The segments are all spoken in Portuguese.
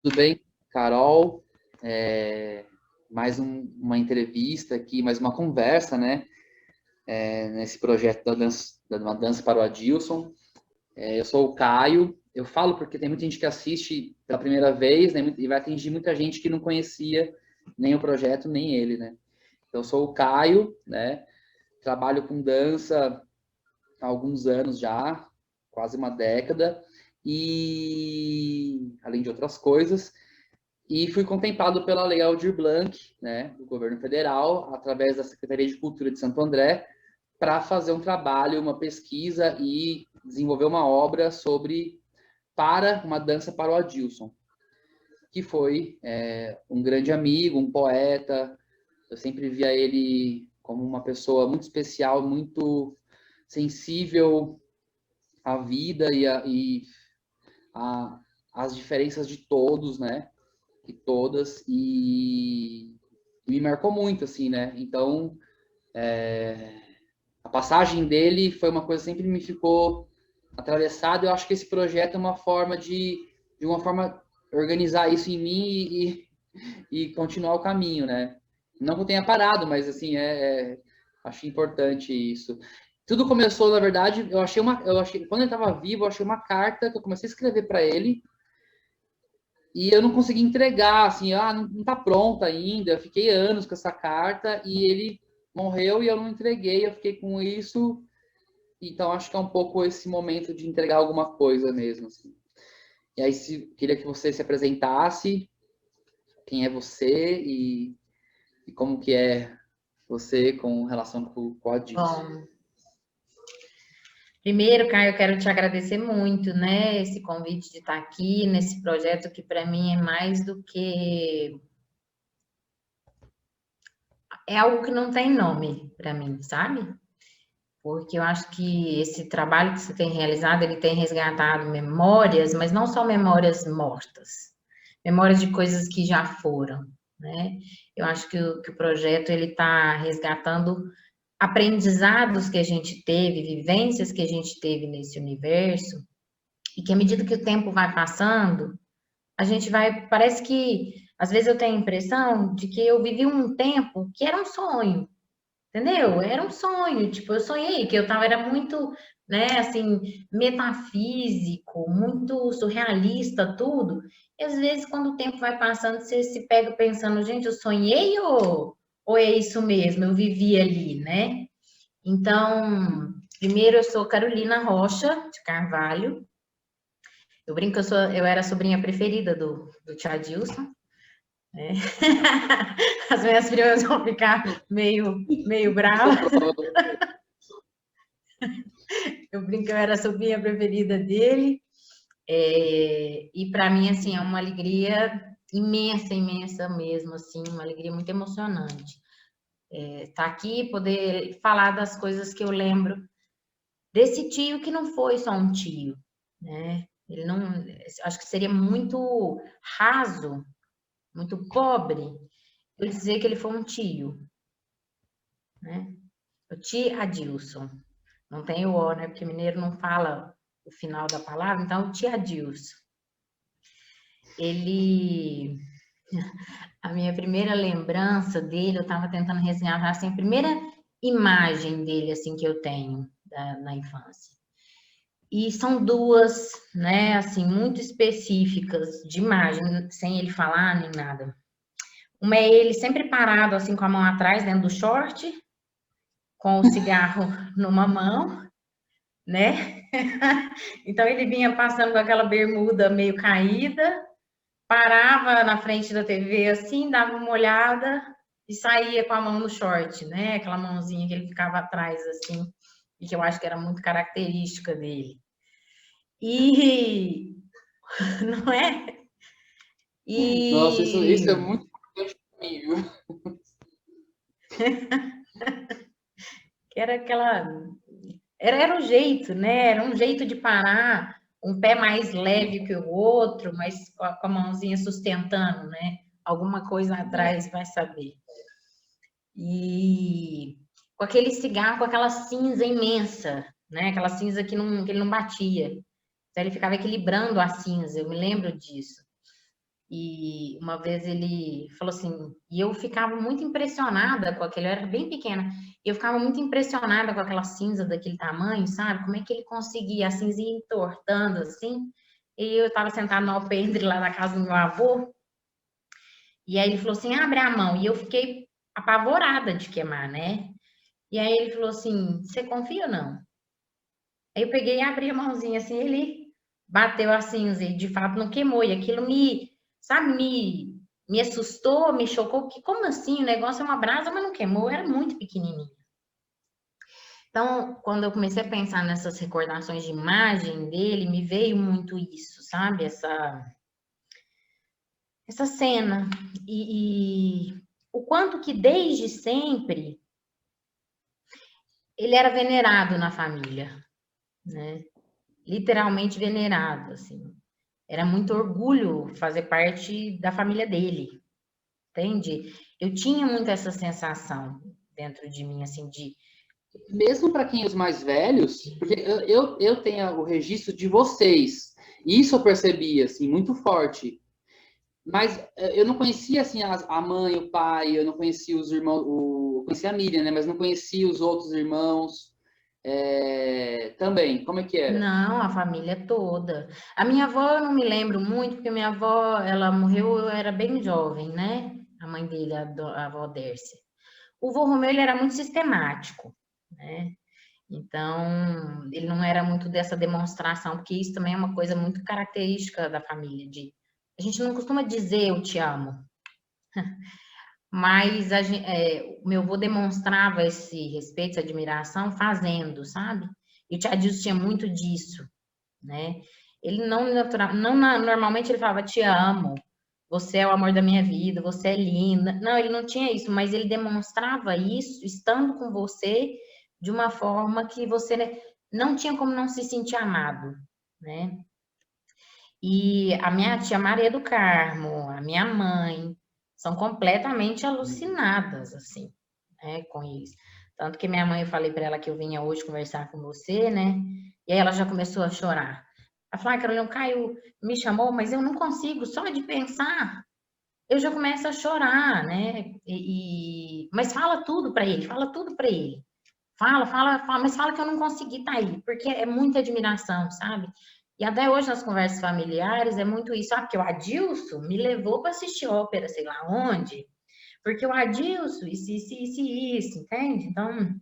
Tudo bem, Carol? É, uma entrevista aqui, mais uma conversa, né? Nesse projeto da dança para o Adilson. Eu sou o Caio. Eu falo porque tem muita gente que assiste pela primeira vez, né? E vai atingir muita gente que não conhecia nem o projeto, nem ele, né? Então, eu sou o Caio, né? Trabalho com dança há alguns anos já, quase uma década, e além de outras coisas. E fui contemplado pela Lei Aldir Blanc, né, do governo federal, através da Secretaria de Cultura de Santo André, para fazer um trabalho, uma pesquisa e desenvolver uma obra sobre para uma dança para o Adilson, que foi um grande amigo, um poeta. Eu sempre via ele como uma pessoa muito especial, muito sensível à vida a, as diferenças de todos, né? E todas, e me marcou muito, assim, né? Então, a passagem dele foi uma coisa que sempre me ficou atravessada. Eu acho que esse projeto é uma forma de uma forma, organizar isso em mim e continuar o caminho, né? Não que eu tenha parado, mas, assim, acho importante isso. Tudo começou, na verdade, quando ele estava vivo, eu achei uma carta que eu comecei a escrever para ele, e eu não consegui entregar, assim, não tá pronta ainda. Eu fiquei anos com essa carta e ele morreu e eu não entreguei. Eu fiquei com isso. Então, acho que é um pouco esse momento de entregar alguma coisa mesmo, assim. E aí, queria que você se apresentasse, quem é você e como que é você com relação com o Adilson. Bom, primeiro, Caio, eu quero te agradecer muito, né, esse convite de estar aqui nesse projeto que para mim é mais do que é algo que não tem nome para mim, sabe? Porque eu acho que esse trabalho que você tem realizado, ele tem resgatado memórias, mas não só memórias mortas, memórias de coisas que já foram, né? Eu acho que o projeto ele está resgatando aprendizados que a gente teve, vivências que a gente teve nesse universo, e que à medida que o tempo vai passando, a gente vai, parece que às vezes eu tenho a impressão de que eu vivi um tempo que era um sonho, entendeu? Era um sonho, tipo, eu sonhei que eu tava, era muito, né, assim, metafísico, muito surrealista, tudo. E às vezes, quando o tempo vai passando, você se pega pensando, gente, eu sonhei ou é isso mesmo? Eu vivi ali, né? Então, primeiro eu sou Carolina Rocha de Carvalho. Eu brinco que eu era a sobrinha preferida do Tia Dilson, né? As minhas primas vão ficar meio bravas. Eu brinco que eu era a sobrinha preferida dele. E para mim, assim, é uma alegria imensa, imensa mesmo, assim, uma alegria muito emocionante. Estar aqui, poder falar das coisas que eu lembro desse tio que não foi só um tio, né? Ele não, acho que seria muito raso, muito pobre, eu dizer que ele foi um tio, né? O tio Adilson. Não tem o O, né? Porque mineiro não fala o final da palavra, então o tio Adilson. Ele, a minha primeira lembrança dele, eu estava tentando resgatar assim, a primeira imagem dele assim que eu tenho na infância. E são duas, né, assim, muito específicas de imagem, sem ele falar nem nada. Uma é ele sempre parado, assim, com a mão atrás, dentro do short, com o cigarro numa mão, né? Então ele vinha passando com aquela bermuda meio caída, parava na frente da TV assim, dava uma olhada e saía com a mão no short, né? Aquela mãozinha que ele ficava atrás assim, e que eu acho que era muito característica dele. E não é? Nossa, isso é E muito importante para mim, viu? era aquela era o jeito, né? Era um jeito de parar, um pé mais leve que o outro, mas com a mãozinha sustentando, né? Alguma coisa atrás vai saber. E com aquele cigarro, com aquela cinza imensa, né? Aquela cinza que ele não batia. Então ele ficava equilibrando a cinza, eu me lembro disso. E uma vez ele falou assim, e eu ficava muito impressionada com aquele, eu era bem pequena, e eu ficava muito impressionada com aquela cinza daquele tamanho, sabe? Como é que ele conseguia a cinza ir entortando assim? E eu estava sentada no alpendre lá na casa do meu avô, e aí ele falou assim, abre a mão, e eu fiquei apavorada de queimar, né? E aí ele falou assim, você confia ou não? Aí eu peguei e abri a mãozinha assim, ele bateu a cinza e de fato não queimou. E aquilo me, sabe, me assustou, me chocou, porque como assim? O negócio é uma brasa, mas não queimou, era muito pequenininho. Então, quando eu comecei a pensar nessas recordações de imagem dele, me veio muito isso, sabe? Essa cena. E o quanto que desde sempre ele era venerado na família, né? Literalmente venerado, assim. Era muito orgulho fazer parte da família dele, entende? Eu tinha muito essa sensação dentro de mim, assim, de. Mesmo para quem é os mais velhos, porque eu tenho o registro de vocês, isso eu percebi, assim, muito forte. Mas eu não conhecia, assim, a mãe, o pai, eu não conhecia os irmãos, eu conhecia a Miriam, né? Mas não conhecia os outros irmãos também. Como é que era? Não, a família toda. A minha avó eu não me lembro muito, porque minha avó, ela morreu, eu era bem jovem, né? A mãe dele, a avó Dércia. O vô Romeu, ele era muito sistemático, né? Então, ele não era muito dessa demonstração, porque isso também é uma coisa muito característica da família, de a gente não costuma dizer eu te amo, mas o meu avô demonstrava esse respeito, essa admiração fazendo, sabe? E o tia Dilson tinha muito disso, né? Ele não, normalmente ele falava te amo, você é o amor da minha vida, você é linda. Não, ele não tinha isso, mas ele demonstrava isso estando com você de uma forma que você não tinha como não se sentir amado, né? E a minha tia Maria do Carmo, a minha mãe, são completamente alucinadas, assim, né, com isso. Tanto que minha mãe, eu falei para ela que eu vinha hoje conversar com você, né? E aí ela já começou a chorar. Ela falou, Carolina, o Caio me chamou, mas eu não consigo, só de pensar, eu já começo a chorar, né? Mas fala tudo para ele, fala tudo para ele. Fala, mas fala que eu não consegui estar aí, porque é muita admiração, sabe? E até hoje nas conversas familiares é muito isso. Ah, porque o Adilson me levou para assistir ópera, sei lá onde. Porque o Adilson, isso, entende? Então,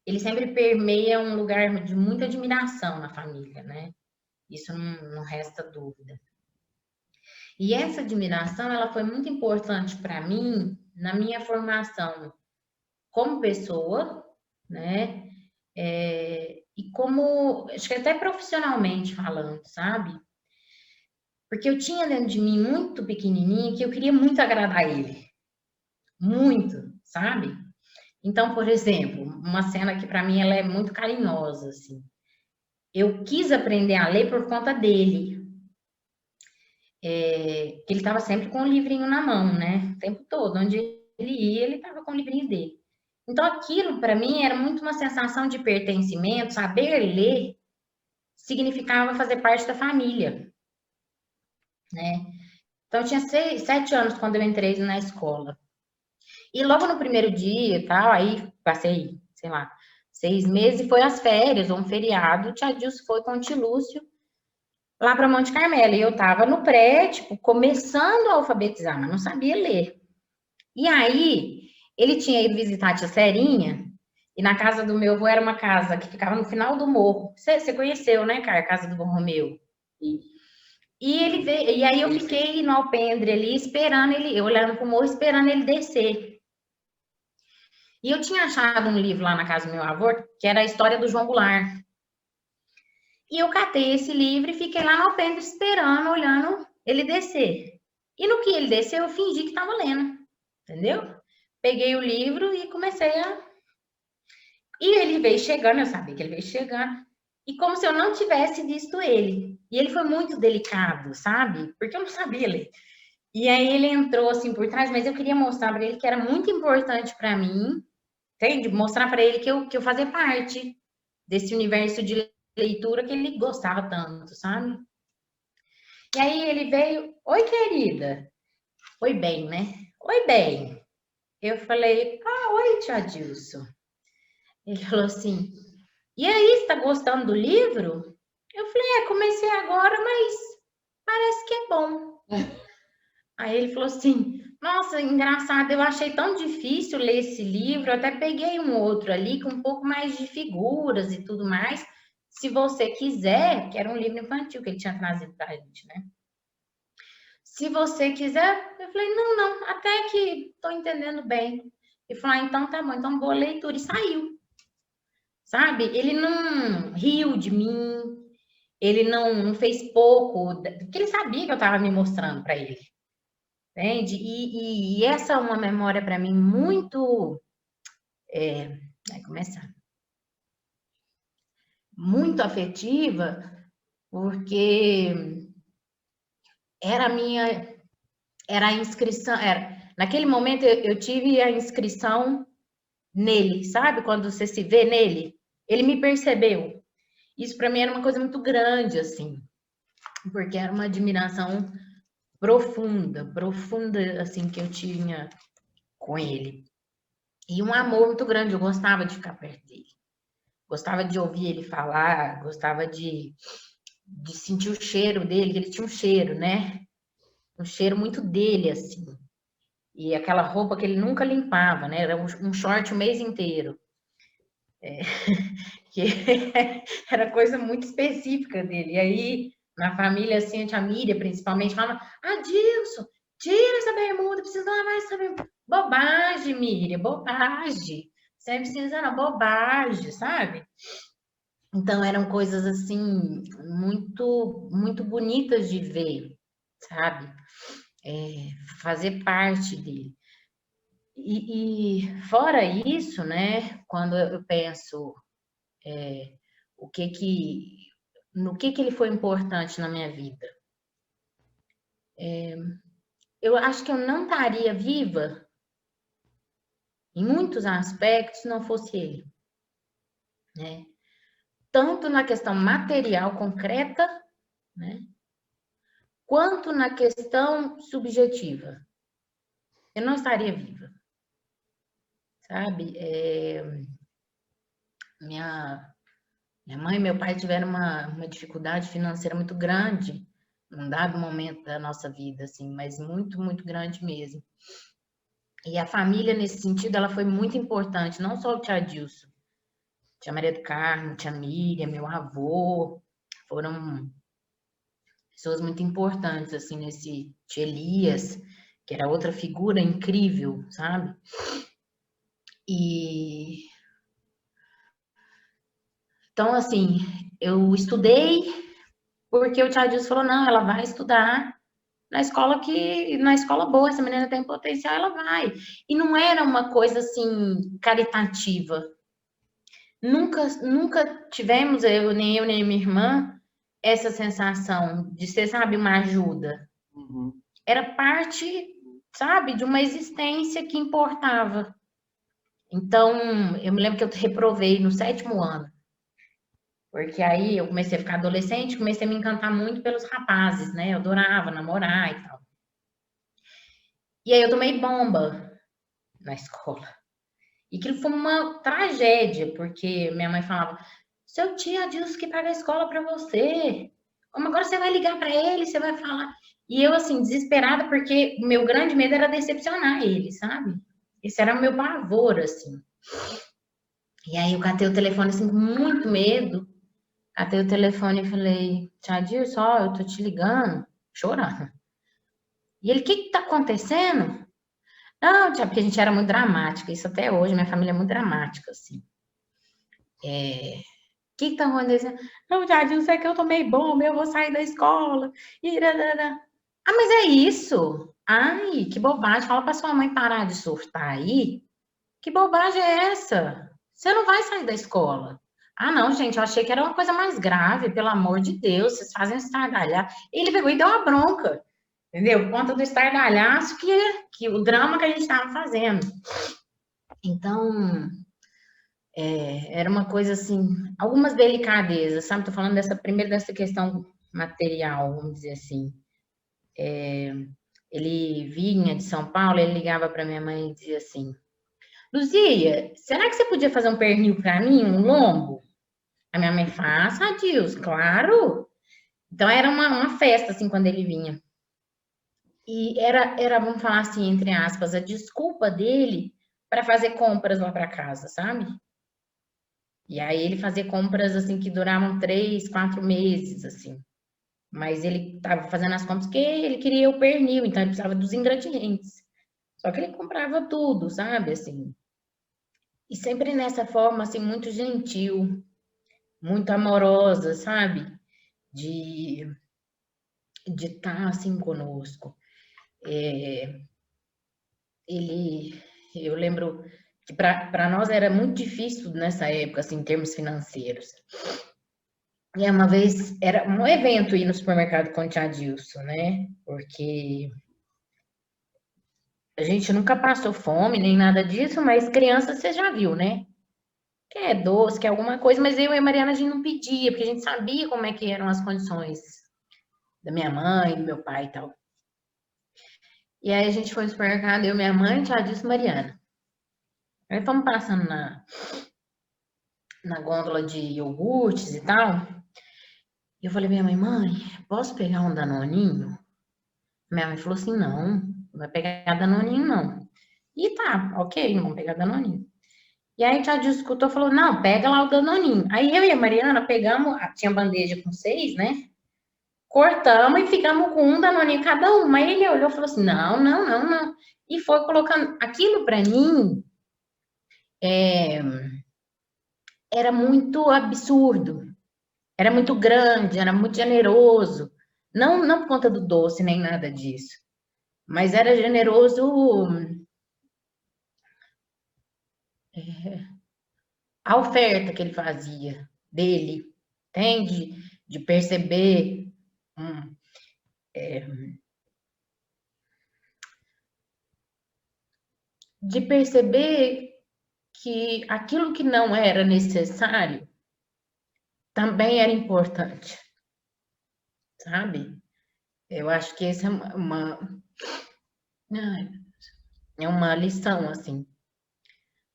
ele sempre permeia um lugar de muita admiração na família, né? Isso não resta dúvida. E essa admiração, ela foi muito importante para mim na minha formação como pessoa, né? E como, acho que até profissionalmente falando, sabe? Porque eu tinha dentro de mim muito pequenininho que eu queria muito agradar ele, muito, sabe? Então, por exemplo, uma cena que para mim ela é muito carinhosa, assim. Eu quis aprender a ler por conta dele, que ele estava sempre com o livrinho na mão, né? O tempo todo, onde ele ia, ele estava com o livrinho dele. Então, aquilo para mim era muito uma sensação de pertencimento, saber ler significava fazer parte da família, né? Então, eu tinha 7 anos quando eu entrei na escola. E logo no primeiro dia e tal, aí passei, sei lá, 6 meses e foi as férias, ou um feriado, o tia Dilson foi com o tio Lúcio lá para Monte Carmelo. E eu tava no pré, tipo, começando a alfabetizar, mas não sabia ler. E aí, ele tinha ido visitar a tia Serinha, e na casa do meu avô era uma casa que ficava no final do morro. Você conheceu, né, cara? A casa do Bom Romeu. E ele veio, e aí eu fiquei no alpendre ali, esperando ele, eu olhando pro morro, esperando ele descer. E eu tinha achado um livro lá na casa do meu avô, que era a história do João Goulart. E eu catei esse livro e fiquei lá no alpendre esperando, olhando ele descer. E no que ele desceu, eu fingi que estava lendo, entendeu? Peguei o livro e comecei a. E ele veio chegando, eu sabia que ele veio chegando. E como se eu não tivesse visto ele. E ele foi muito delicado, sabe? Porque eu não sabia ler. E aí ele entrou assim por trás, mas eu queria mostrar para ele que era muito importante para mim, entende? Mostrar para ele que eu fazia parte desse universo de leitura que ele gostava tanto, sabe? E aí ele veio, oi, querida. Oi, bem, né? Oi, bem. Eu falei, oi, tia Dilson. Ele falou assim, e aí, você tá gostando do livro? Eu falei, comecei agora, mas parece que é bom. Aí ele falou assim, nossa, engraçado, eu achei tão difícil ler esse livro, eu até peguei um outro ali com um pouco mais de figuras e tudo mais. Se você quiser, que era um livro infantil que ele tinha trazido pra gente, né? Se você quiser, eu falei, não, até que tô entendendo bem. Ele falou, então tá bom, então boa leitura. E saiu, sabe? Ele não riu de mim, ele não fez pouco, porque ele sabia que eu estava me mostrando para ele, entende? E essa é uma memória para mim muito, vai começar, muito afetiva, porque era a minha, era a inscrição, naquele momento eu tive a inscrição nele, sabe? Quando você se vê nele, ele me percebeu. Isso para mim era uma coisa muito grande, assim, porque era uma admiração profunda, assim, que eu tinha com ele. E um amor muito grande, eu gostava de ficar perto dele. Gostava de ouvir ele falar, gostava de sentir o cheiro dele, que ele tinha um cheiro, né? Um cheiro muito dele, assim. E aquela roupa que ele nunca limpava, né? Era um short o mês inteiro. Que era coisa muito específica dele. E aí, na família, assim, a tia Miriam, principalmente, falava, Dilson, tira essa bermuda, precisa lavar essa bermuda. Bobagem, Miriam, bobagem. Você precisa, não, bobagem, sabe? Então, eram coisas, assim, muito bonitas de ver, sabe? Fazer parte dele. E fora isso, né, quando eu penso no que ele foi importante na minha vida. Eu acho que eu não estaria viva, em muitos aspectos, se não fosse ele, né? Tanto na questão material concreta, né? Quanto na questão subjetiva. Eu não estaria viva, sabe? Minha mãe e meu pai tiveram uma dificuldade financeira muito grande num dado momento da nossa vida, assim, mas muito grande mesmo. E a família, nesse sentido, ela foi muito importante, não só o tia Dilson, tia Maria do Carmo, tia Miriam, meu avô, foram pessoas muito importantes, assim, nesse tia Elias, que era outra figura incrível, sabe? E então, assim, eu estudei porque o tia Dilson falou, não, ela vai estudar na escola boa, essa menina tem potencial, ela vai. E não era uma coisa assim caritativa. Nunca tivemos, nem eu, nem minha irmã, essa sensação de ser, sabe, uma ajuda. Uhum. Era parte, sabe, de uma existência que importava. Então, eu me lembro que eu reprovei no 7º ano. Porque aí eu comecei a ficar adolescente, comecei a me encantar muito pelos rapazes, né? Eu adorava namorar e tal. E aí eu tomei bomba na escola. E aquilo foi uma tragédia, porque minha mãe falava: seu tio disse que paga a escola para você. Como agora você vai ligar para ele, você vai falar. E eu, assim, desesperada, porque o meu grande medo era decepcionar ele, sabe? Esse era o meu pavor, assim. E aí eu catei o telefone, assim, com muito medo. Catei o telefone e falei: tia só, eu tô te ligando, chorando. E ele: o que tá acontecendo? Não, tia, porque a gente era muito dramática. Isso até hoje, minha família é muito dramática, assim. O que tá acontecendo? Não, Jardim, sei que eu tomei bomba, eu vou sair da escola. Mas é isso. Ai, que bobagem. Fala pra sua mãe parar de surtar aí. Que bobagem é essa? Você não vai sair da escola. Ah, não, gente, eu achei que era uma coisa mais grave, pelo amor de Deus, vocês fazem estardalhar. Ele pegou e deu uma bronca, entendeu? Por conta do estardalhaço que o drama que a gente estava fazendo. Então, era uma coisa assim, algumas delicadezas, sabe? Tô falando dessa questão material, vamos dizer assim. Ele vinha de São Paulo, ele ligava para minha mãe e dizia assim: Luzia, será que você podia fazer um pernil para mim, um lombo? A minha mãe faz, Adilson, claro. Então era uma festa, assim, quando ele vinha. E era, vamos falar assim, entre aspas, a desculpa dele para fazer compras lá para casa, sabe? E aí ele fazia compras, assim, que duravam 3, 4 meses, assim. Mas ele estava fazendo as compras porque ele queria o pernil, então ele precisava dos ingredientes. Só que ele comprava tudo, sabe? Assim. E sempre nessa forma, assim, muito gentil, muito amorosa, sabe? De de estar assim conosco. Ele, eu lembro que para nós era muito difícil nessa época, assim, em termos financeiros. E uma vez era um evento ir no supermercado com o tia Dilson, né? Porque a gente nunca passou fome nem nada disso, mas criança você já viu, né? Quer doce, quer alguma coisa, mas eu e a Mariana a gente não pedia, porque a gente sabia como é que eram as condições da minha mãe, do meu pai e tal. E aí a gente foi no supermercado, eu, minha mãe, tia Dilson e Mariana. Aí fomos passando na gôndola de iogurtes e tal. E eu falei, mãe, posso pegar um Danoninho? Minha mãe falou assim, não vai pegar Danoninho, não. E tá, ok, não vamos pegar Danoninho. E aí a tia Dilson escutou e falou, não, pega lá o Danoninho. Aí eu e a Mariana pegamos, tinha bandeja com 6, né? Cortamos e ficamos com um Danoninho cada um. Mas ele olhou e falou assim, não. E foi colocando aquilo para mim, era muito absurdo. Era muito grande, era muito generoso. Não por conta do doce, nem nada disso. Mas era generoso a oferta que ele fazia dele, entende? De perceber, de perceber que aquilo que não era necessário também era importante, sabe? Eu acho que essa é uma lição, assim.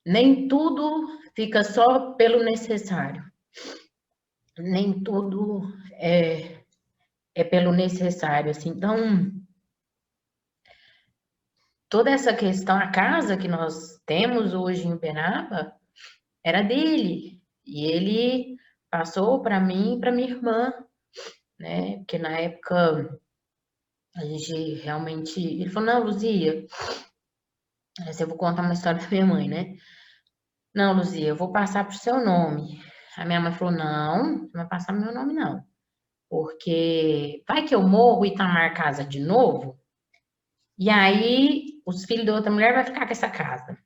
Nem tudo fica só pelo necessário. Nem tudo é pelo necessário, assim. Então, toda essa questão, a casa que nós temos hoje em Uberaba, era dele. E ele passou para mim e para minha irmã, né? Porque na época a gente realmente. Ele falou: Não, Luzia, essa eu vou contar uma história da minha mãe, né? Não, Luzia, eu vou passar pro seu nome. A minha mãe falou: Não, não vai passar meu nome, não. Porque vai que eu morro e Itamar casa de novo, e aí os filhos da outra mulher vai ficar com essa casa.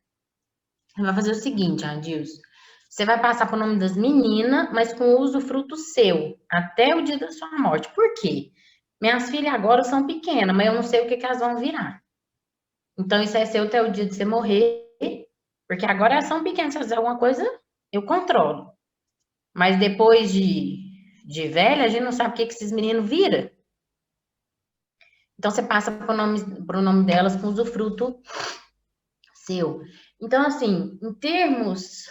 Vai fazer o seguinte, Adilson, você vai passar pro nome das meninas, mas com usufruto seu, até o dia da sua morte. Por quê? Minhas filhas agora são pequenas, mas eu não sei o que, que elas vão virar. Então, isso é seu até o dia de você morrer, porque agora elas são pequenas, se elas fizer alguma coisa, eu controlo. Mas depois de velha, a gente não sabe o que, que esses meninos viram. Então, você passa pro nome delas com usufruto seu. Então, assim, em termos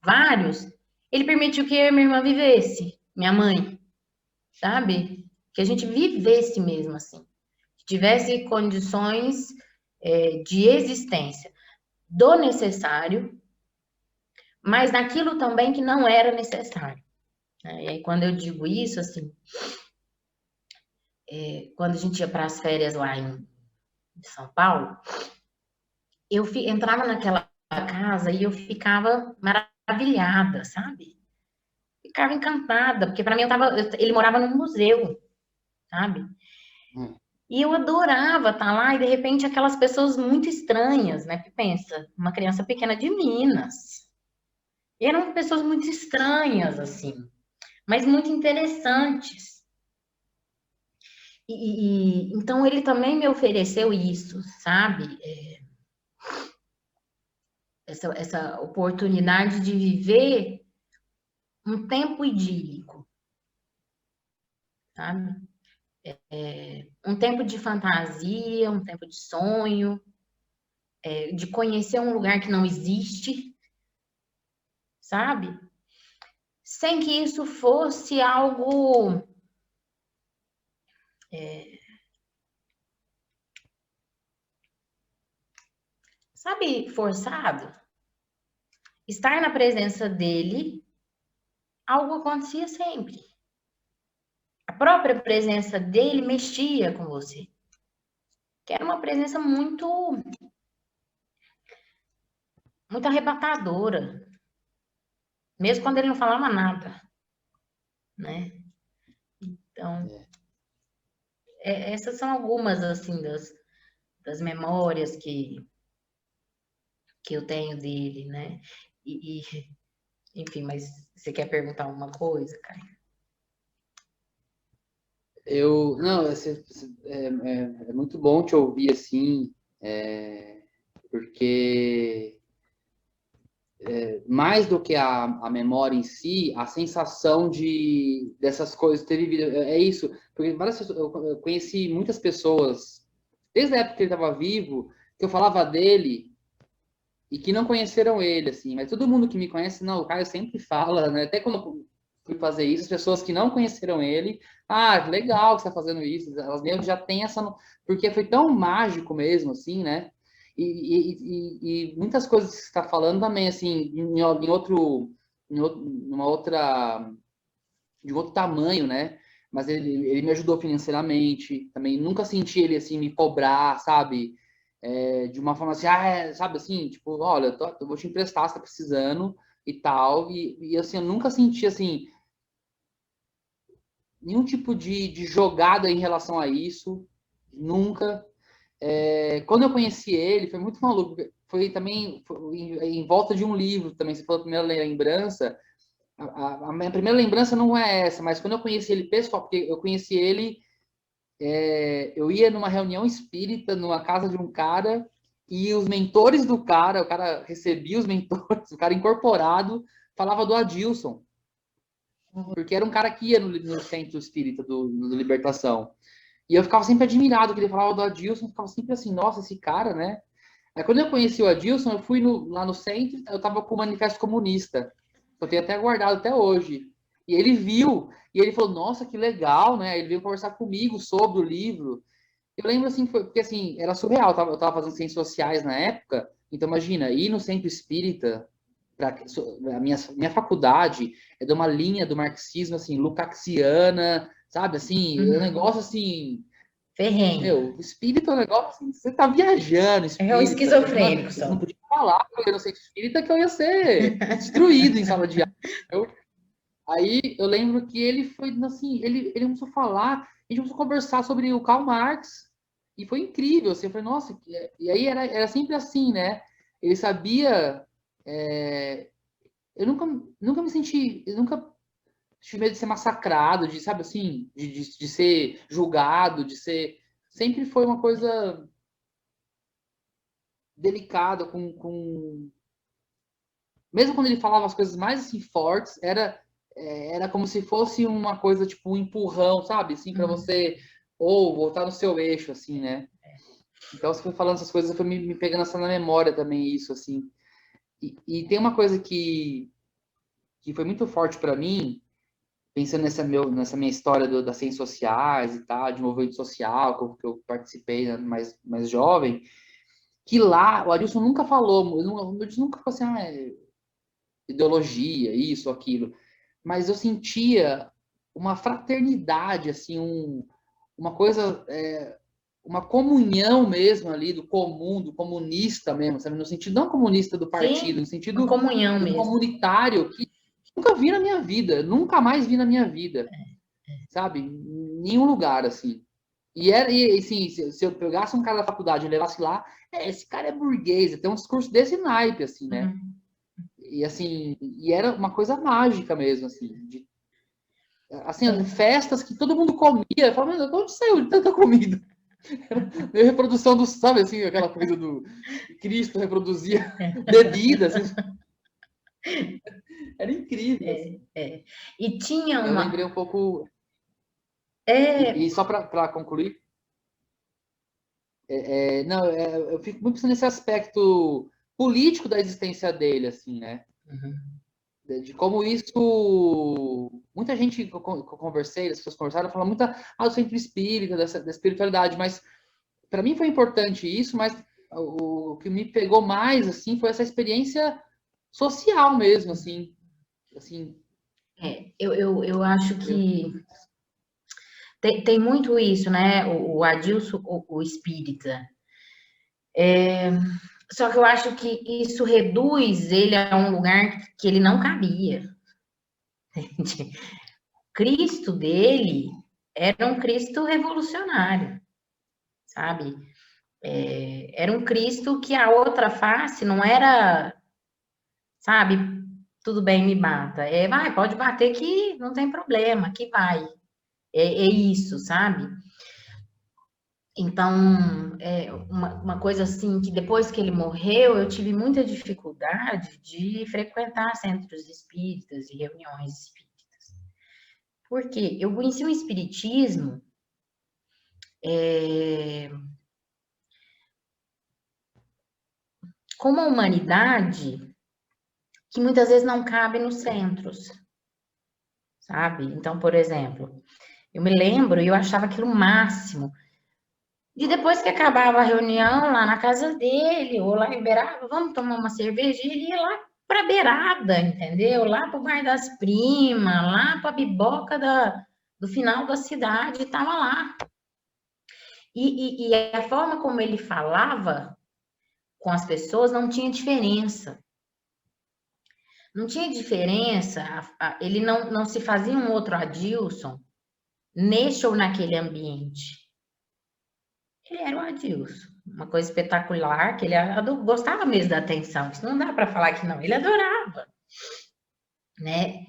vários, ele permitiu que eu e minha irmã vivesse, minha mãe, sabe? Que a gente vivesse mesmo, assim. Que tivesse condições de existência do necessário, mas naquilo também que não era necessário. Né? E aí, quando eu digo isso, assim, quando a gente ia para as férias lá em São Paulo, eu entrava naquela casa e eu ficava maravilhada, sabe? Ficava encantada, porque para mim ele morava num museu, sabe? E eu adorava estar lá e de repente aquelas pessoas muito estranhas, né? Que pensa, uma criança pequena de Minas. E eram pessoas muito estranhas, assim, mas muito interessantes. Então ele também me ofereceu isso, sabe? Essa oportunidade de viver um tempo idílico, sabe? Um tempo de fantasia, um tempo de sonho, de conhecer um lugar que não existe, sabe? Sem que isso fosse algo sabe, forçado. Estar na presença dele, algo acontecia sempre. A própria presença dele mexia com você. Que era uma presença muito arrebatadora. Mesmo quando ele não falava nada, né? Então, essas são algumas, assim, das memórias que eu tenho dele, né? Enfim, mas você quer perguntar alguma coisa, cara? Não, é muito bom te ouvir assim, porque mais do que a memória em si, a sensação dessas coisas ter vivido, é isso, porque várias pessoas, eu conheci muitas pessoas, desde a época que ele estava vivo, que eu falava dele e que não conheceram ele, assim, mas todo mundo que me conhece, não, o Caio sempre fala, né, até quando eu fui fazer isso, as pessoas que não conheceram ele, legal que você está fazendo isso, elas mesmo já têm porque foi tão mágico mesmo, assim, né, e muitas coisas que você está falando também, assim, numa outra, de um outro tamanho, né? Mas ele me ajudou financeiramente, também nunca senti ele assim me cobrar, sabe? De uma forma assim, sabe assim, tipo, olha, eu vou te emprestar, você tá precisando e tal. E assim, eu nunca senti assim nenhum tipo de jogada em relação a isso, nunca. Quando eu conheci ele, foi muito maluco. Foi também em volta de um livro também. Você falou a primeira lembrança. A minha primeira lembrança não é essa, mas quando eu conheci ele pessoal, porque eu conheci ele, eu ia numa reunião espírita, numa casa de um cara, e os mentores do cara, o cara recebia os mentores, o cara incorporado, falava do Adilson, porque era um cara que ia no centro espírita do Libertação. E eu ficava sempre admirado que ele falava do Adilson, eu ficava sempre assim, nossa, esse cara, né? Aí quando eu conheci o Adilson, eu fui lá no centro, eu tava com o Manifesto Comunista. Eu tenho até guardado até hoje. E ele viu, e ele falou, nossa, que legal, né? Ele veio conversar comigo sobre o livro. Eu lembro assim, porque assim, era surreal, eu tava fazendo ciências sociais na época, então imagina, ir no centro espírita, a minha faculdade é de uma linha do marxismo, assim, lukácsiana, sabe, assim, é um negócio assim, Ferrenho. meu, espírito é um negócio assim, você tá viajando, É o espírita, esquizofrênico eu não só. podia falar que eu ia no centro espírita que eu ia ser destruído em sala de aula. Aí eu lembro que ele foi assim, ele começou a falar, a gente começou a conversar sobre o Karl Marx, e foi incrível, assim, eu falei, nossa, e aí era sempre assim, né? Ele sabia, eu nunca me senti, eu nunca tive medo de ser massacrado, de, sabe assim, de ser julgado, de ser, sempre foi uma coisa delicada, mesmo quando ele falava as coisas mais assim fortes, era como se fosse uma coisa tipo um empurrão, sabe? Assim, para você ou voltar no seu eixo, assim, né? Então, você foi falando essas coisas, foi me pegando essa na memória também, isso, assim. E tem uma coisa que foi muito forte para mim, pensando nessa minha história das ciências sociais e tal, de movimento social, que eu participei, né, mais jovem, que lá o Adilson nunca falou, o Adilson nunca falou assim, ideologia, isso, aquilo. Mas eu sentia uma fraternidade, assim, uma coisa, uma comunhão mesmo ali do comum, do comunista mesmo, sabe? No sentido não comunista do partido, Sim, no uma sentido comunhão do mesmo. comunitário que nunca vi na minha vida, nunca mais vi na minha vida, sabe? Em nenhum lugar, assim. E assim, se eu pegasse um cara da faculdade e levasse lá, esse cara é burguês, tem um discurso desse naipe, assim, né? E assim, era uma coisa mágica mesmo, assim, assim, festas que todo mundo comia, eu falava, mas de onde saiu tanta comida? Era reprodução do, sabe assim, aquela comida do Cristo reproduzia bebida, assim, era incrível, assim. E tinha Eu lembrei uma. um pouco. E só para concluir, não, eu fico muito pensando nesse aspecto político da existência dele, assim, né? De como isso. Muita gente que eu conversei, as pessoas conversaram, falam muito do centro espírita, da espiritualidade, mas para mim foi importante isso, mas o que me pegou mais, assim, foi essa experiência social mesmo, assim. Eu acho que tem muito isso, né? O Adilson, o espírita. Só que eu acho que isso reduz ele a um lugar que ele não cabia. Entende? Cristo dele era um Cristo revolucionário, sabe? Era um Cristo que a outra face não era, sabe? Tudo bem, me bata. Vai, pode bater que não tem problema, que vai. É isso, sabe? Então, uma coisa assim, que depois que ele morreu, eu tive muita dificuldade de frequentar centros espíritas e reuniões espíritas. Por quê? Eu conheci o espiritismo com uma humanidade que muitas vezes não cabe nos centros, sabe? Então, por exemplo, eu me lembro e eu achava aquilo o máximo. E depois que acabava a reunião lá na casa dele, ou lá em Beraba, vamos tomar uma cerveja, ele ia lá para Beirada, entendeu? Lá para o Bar das Primas, lá para a biboca do final da cidade, estava lá. E a forma como ele falava com as pessoas não tinha diferença. Não tinha diferença, ele não se fazia um outro Adilson neste ou naquele ambiente. Ele era o Adilson, uma coisa espetacular, que ele gostava mesmo da atenção, isso não dá para falar que não, ele adorava, né?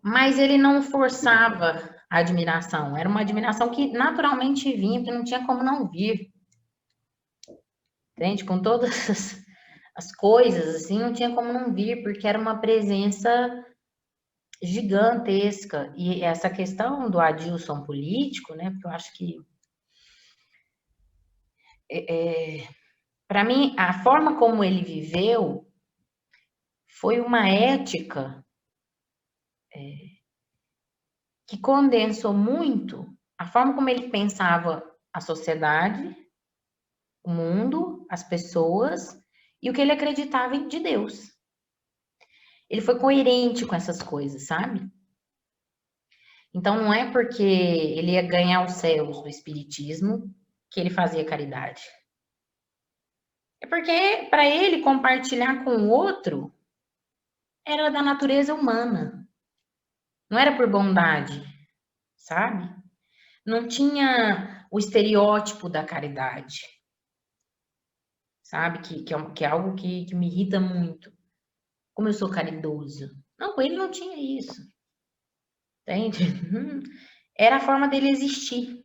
Mas ele não forçava a admiração, era uma admiração que naturalmente vinha, que não tinha como não vir. Entende? Com todas as coisas, assim, não tinha como não vir, porque era uma presença gigantesca. E essa questão do Adilson político, né? Porque eu acho que para mim, a forma como ele viveu foi uma ética que condensou muito a forma como ele pensava a sociedade, o mundo, as pessoas e o que ele acreditava de Deus. Ele foi coerente com essas coisas, sabe? Então, não é porque ele ia ganhar os céus do espiritismo que ele fazia caridade. É porque, para ele, compartilhar com o outro era da natureza humana. Não era por bondade, sabe? Não tinha o estereótipo da caridade, sabe? Que é algo que me irrita muito. Como eu sou caridoso. Não, com ele não tinha isso. Entende? Era a forma dele existir.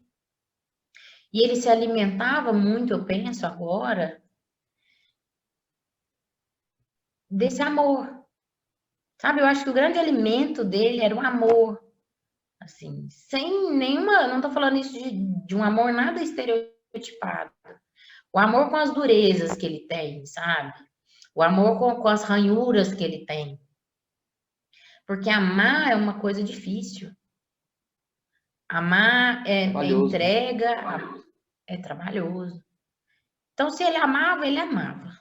E ele se alimentava muito, eu penso agora, desse amor. Sabe? Eu acho que o grande alimento dele era o amor. Assim, sem nenhuma. Não estou falando isso de um amor nada estereotipado. O amor com as durezas que ele tem, sabe? O amor com as ranhuras que ele tem. Porque amar é uma coisa difícil. Amar é entrega, é trabalhoso. Então, se ele amava, ele amava.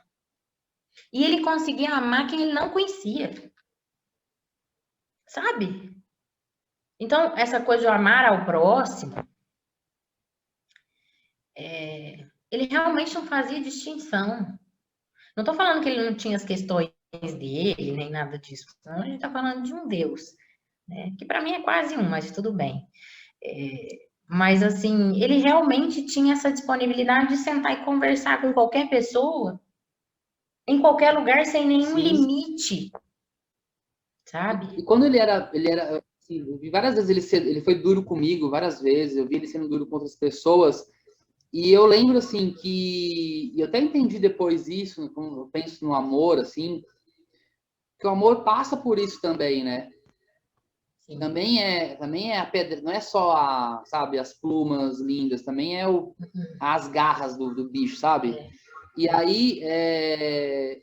E ele conseguia amar quem ele não conhecia. Sabe? Então, essa coisa de amar ao próximo, ele realmente não fazia distinção. Não estou falando que ele não tinha as questões dele, nem nada disso. Não, a gente está falando de um Deus, né? Que para mim é quase um, mas tudo bem. Mas, assim, ele realmente tinha essa disponibilidade de sentar e conversar com qualquer pessoa, em qualquer lugar, sem nenhum limite, sabe? E quando ele era assim, eu vi várias vezes ele foi duro comigo, várias vezes, eu vi ele sendo duro com outras pessoas, e eu lembro, assim, que eu até entendi depois isso, quando eu penso no amor, assim, que o amor passa por isso também, né? Sim. também é a pedra, não é só sabe, as plumas lindas, também é as garras do bicho, sabe? É. E aí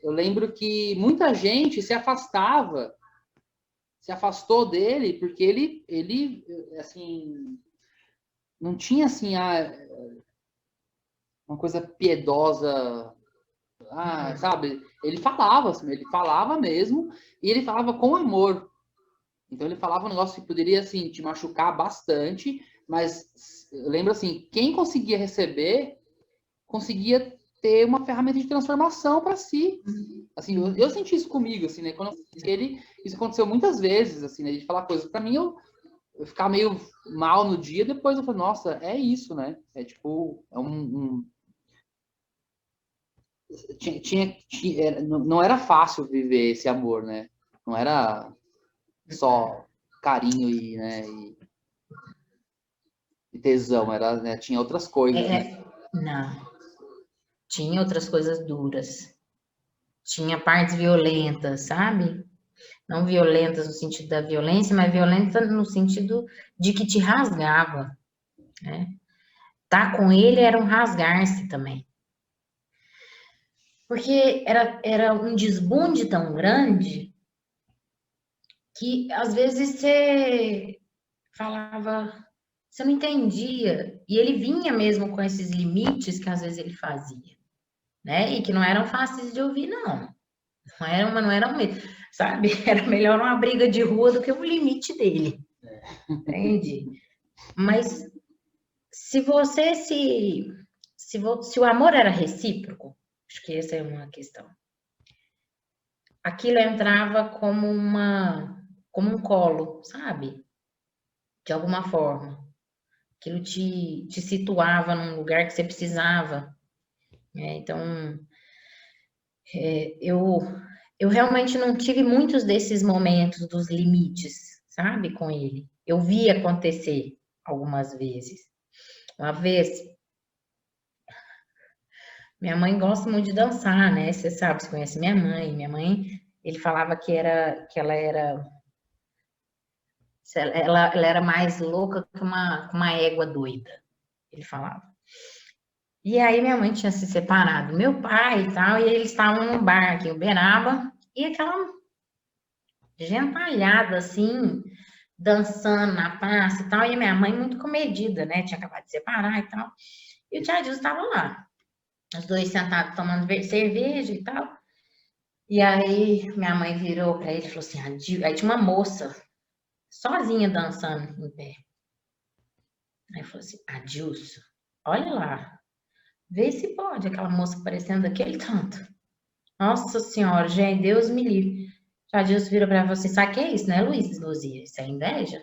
eu lembro que muita gente se afastou dele, porque ele assim, não tinha assim uma coisa piedosa, sabe? Ele falava, assim, ele falava mesmo, e ele falava com amor. Então ele falava um negócio que poderia assim te machucar bastante, mas eu lembro assim, quem conseguia receber conseguia ter uma ferramenta de transformação para si. Assim, eu senti isso comigo, assim, né? Quando eu conheci ele, isso aconteceu muitas vezes, assim, né? De falar coisas para mim, eu ficar meio mal no dia, depois eu falei, nossa, é isso, né? É tipo, não era fácil viver esse amor, né? Não era só carinho e tesão, era, né? Tinha outras coisas, né? Não, tinha outras coisas duras. Tinha partes violentas, sabe? Não violentas no sentido da violência, mas violenta no sentido de que te rasgava, né? Tá com ele era um rasgar-se também. Porque era um desbunde tão grande que às vezes você falava, você não entendia. E ele vinha mesmo com esses limites que às vezes ele fazia, né? E que não eram fáceis de ouvir, não. Não era um, sabe? Era melhor uma briga de rua do que o limite dele, entende? Mas se você se o amor era recíproco, acho que essa é uma questão. Aquilo entrava como um colo, sabe? De alguma forma. Aquilo te situava num lugar que você precisava, né? Então, eu eu realmente não tive muitos desses momentos dos limites, sabe, com ele. Eu vi acontecer algumas vezes. Uma vez, minha mãe gosta muito de dançar, né? Você sabe, você conhece minha mãe. Minha mãe, ele falava que ela era mais louca que uma égua doida, ele falava. E aí minha mãe tinha se separado, meu pai e tal, e eles estavam num bar aqui em Uberaba, e aquela gentalhada assim, dançando na praça e tal, e minha mãe muito comedida, né? Tinha acabado de separar e tal. E o tia Dilson estava lá, os dois sentados tomando cerveja e tal. E aí minha mãe virou para ele e falou assim: aí tinha uma moça sozinha dançando em pé. Aí falou assim: Adilson, olha lá, vê se pode, aquela moça parecendo daquele tanto. Nossa senhora, gente, Deus me livre. O Adilson virou para você: sabe o que é isso, né, Luiz Luzia? Isso é inveja?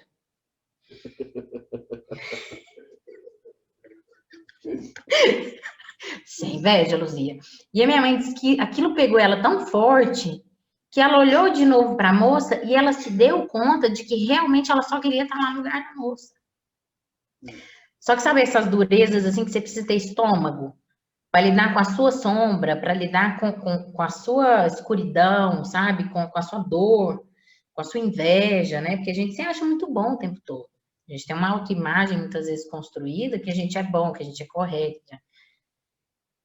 Sem inveja, Luzia. E a minha mãe disse que aquilo pegou ela tão forte que ela olhou de novo para a moça e ela se deu conta de que realmente ela só queria estar lá no lugar da moça. Só que sabe essas durezas assim que você precisa ter estômago para lidar com a sua sombra, para lidar com a sua escuridão, sabe? Com a sua dor, com a sua inveja, né? Porque a gente se acha muito bom o tempo todo. A gente tem uma autoimagem muitas vezes construída que a gente é bom, que a gente é correto. Né?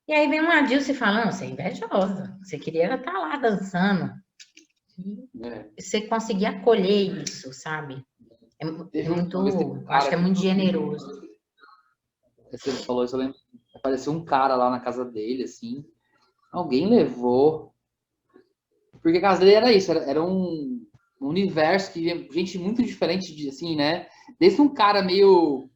E aí vem uma Dilce falando, você é invejosa, você queria estar lá dançando. E você conseguir acolher isso, sabe? É muito, Uma vez teve um acho cara que é aqui, muito generoso. você falou isso, eu lembro, apareceu um cara lá na casa dele, assim, alguém levou, porque a casa dele era isso, era um universo que via gente muito diferente, de, assim, né? Desde um cara meio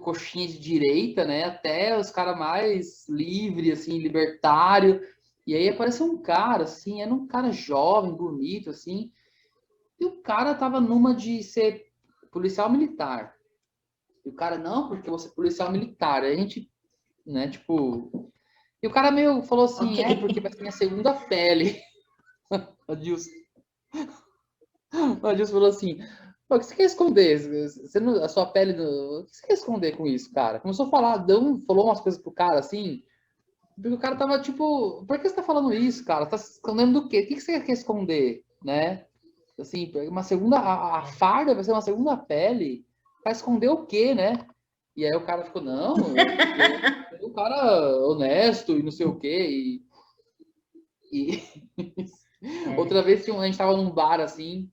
coxinha de direita, né? Até os caras mais livre, assim, libertário. E aí apareceu um cara, assim, era um cara jovem, bonito, assim. E o cara tava numa de ser policial militar. E o cara, não, porque você é policial militar. Aí a gente, né, tipo. E o cara meio falou Ok. assim, porque vai ser minha segunda pele. O Adilson. O Adilson falou assim, o que você quer esconder? Você não, a sua pele. O que você quer esconder com isso, cara? Começou a falar, falou umas coisas pro cara assim. Porque o cara tava tipo, por que você tá falando isso, cara? Tá se escondendo do quê? O que você quer esconder, né? assim, uma segunda, a farda vai ser uma segunda pele para esconder o quê, né? E aí o cara ficou, não, eu sou um cara honesto e não sei o quê. E outra É. vez a gente tava num bar assim,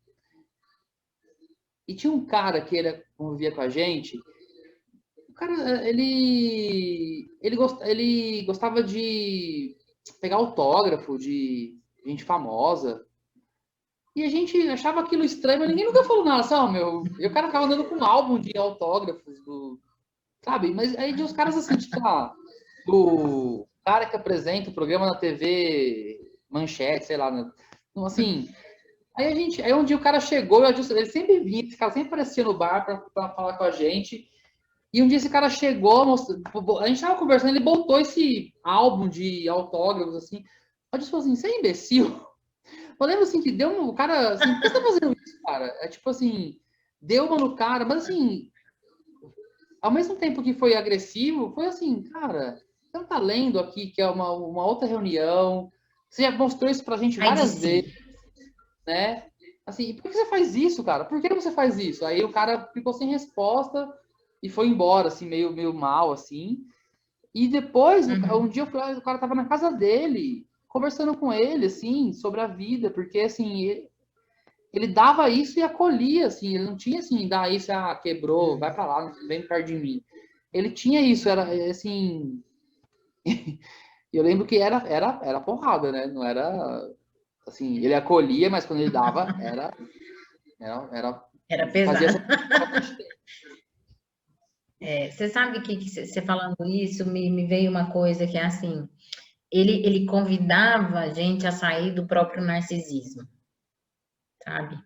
e tinha um cara que ele convivia com a gente. O cara, ele gostava de pegar autógrafo de gente famosa. E a gente achava aquilo estranho, mas ninguém nunca falou nada, assim, ó, meu. E o cara ficava andando com um álbum de autógrafos, sabe? Mas aí de uns caras assim, tipo, sei lá, do cara que apresenta o programa na TV Manchete, sei lá, né? Então, assim, aí um dia o cara chegou, ele sempre vinha, esse cara sempre aparecia no bar pra falar com a gente. E um dia esse cara chegou, a gente tava conversando, ele botou esse álbum de autógrafos, assim. A gente falou assim, você é imbecil? Eu lembro assim que deu o cara, assim, por que você tá fazendo isso, cara? É tipo assim, deu uma no cara, mas assim, ao mesmo tempo que foi agressivo, foi assim, cara, você não tá lendo aqui que é uma outra reunião, você já mostrou isso pra gente Ai de várias vezes, si. né? Assim, por que você faz isso, cara? Por que você faz isso? Aí o cara ficou sem resposta e foi embora, assim, meio mal, assim. E depois, um Uhum. dia o cara tava na casa dele, conversando com ele, assim, sobre a vida, porque, assim, ele dava isso e acolhia, assim, ele não tinha, assim, dá isso, quebrou, vai pra lá, não vem perto de mim. Ele tinha isso, era, assim, eu lembro que era porrada, né? Não era, assim, ele acolhia, mas quando ele dava, era Era fazia pesado. essa. É, você sabe que você falando isso, me veio uma coisa que é assim, ele convidava a gente a sair do próprio narcisismo, sabe?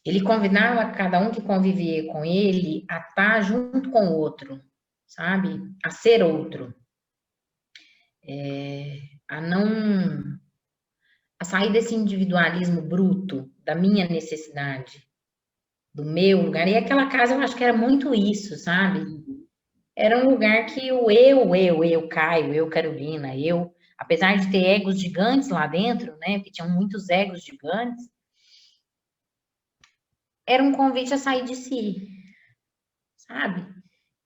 Ele convidava cada um que convivia com ele a estar junto com o outro, sabe? A ser outro, a não, a sair desse individualismo bruto, da minha necessidade, do meu lugar. E aquela casa eu acho que era muito isso, sabe? Era um lugar que o eu, Caio, eu, Carolina, eu, apesar de ter egos gigantes lá dentro, né? Porque tinham muitos egos gigantes, era um convite a sair de si, sabe?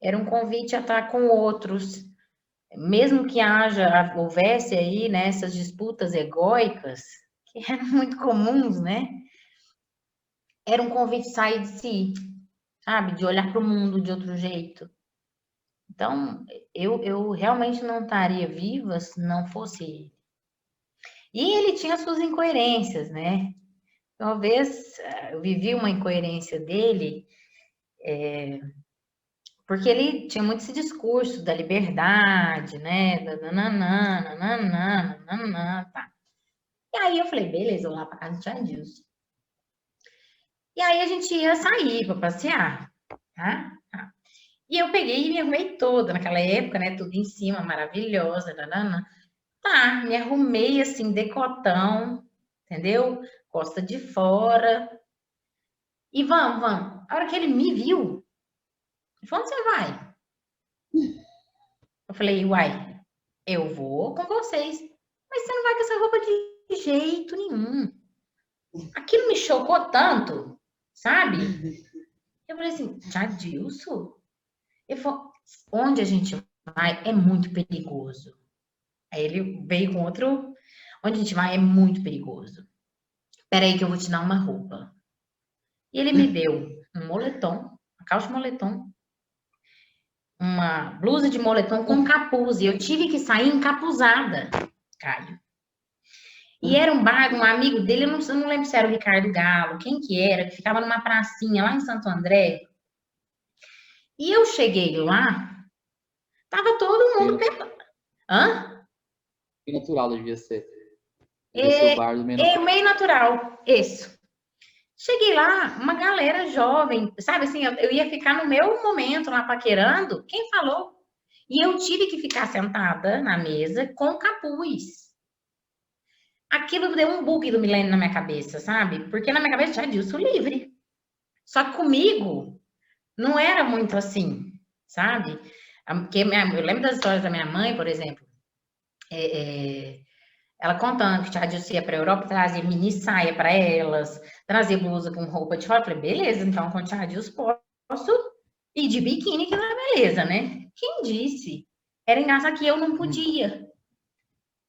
Era um convite a estar com outros, mesmo que houvesse aí, né, essas disputas egóicas, que eram muito comuns, né? Era um convite a sair de si, sabe? De olhar para o mundo de outro jeito. Então, eu realmente não estaria viva se não fosse ele. E ele tinha suas incoerências, né? Talvez eu vivi uma incoerência dele, porque ele tinha muito esse discurso da liberdade, né? Da nananã, nananã, nananã, tá. E aí eu falei, beleza, eu vou lá para casa do Tia Dilson. E aí a gente ia sair para passear, tá? E eu peguei e me arrumei toda, naquela época, né? Tudo em cima, maravilhosa, nananã. Tá, me arrumei assim, decotão, entendeu? Costa de fora. E vamos. A hora que ele me viu, ele falou, onde você vai? Eu falei, uai, eu vou com vocês. Mas você não vai com essa roupa de jeito nenhum. Aquilo me chocou tanto, sabe? Eu falei assim, Jadilson? Ele falou, onde a gente vai é muito perigoso. Aí ele veio com outro, onde a gente vai é muito perigoso. Peraí que eu vou te dar uma roupa. E ele me deu um moletom, uma calça de moletom, uma blusa de moletom com capuz. E eu tive que sair encapuzada, Caio. E era um bar, um amigo dele, eu não lembro se era o Ricardo Galo, quem que era, que ficava numa pracinha lá em Santo André. E eu cheguei lá, tava todo mundo pelado. Hã? Que natural devia ser. Devia ser o É, bar do menos. é meio natural, isso. Cheguei lá, uma galera jovem, sabe assim, eu ia ficar no meu momento lá paquerando, quem falou? E eu tive que ficar sentada na mesa com capuz. Aquilo deu um bug do milênio na minha cabeça, sabe? Porque na minha cabeça já Dilson livre. Só que comigo não era muito assim, sabe? Porque eu lembro das histórias da minha mãe, por exemplo. Ela contando que tia Dilce ia para a Europa, trazia mini saia para elas, trazia blusa com roupa de fora. Eu falei, beleza, então com tia Dilce posso ir de biquíni, que não é beleza, né? Quem disse? Era engraçado que eu não podia.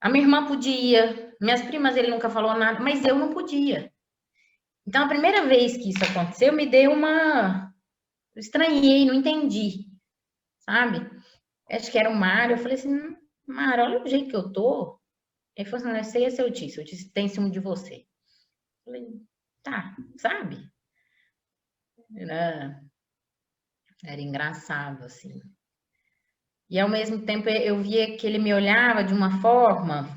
A minha irmã podia, minhas primas ele nunca falou nada, mas eu não podia. Então, a primeira vez que isso aconteceu, me deu uma... Eu estranhei, não entendi, sabe? Acho que era o Mário. Eu falei assim, Mário, olha o jeito que eu tô. Ele falou assim, esse aí é seu tio tem ciúme de você. Eu falei, tá, sabe? Era, era engraçado, assim. E, ao mesmo tempo, eu via que ele me olhava de uma forma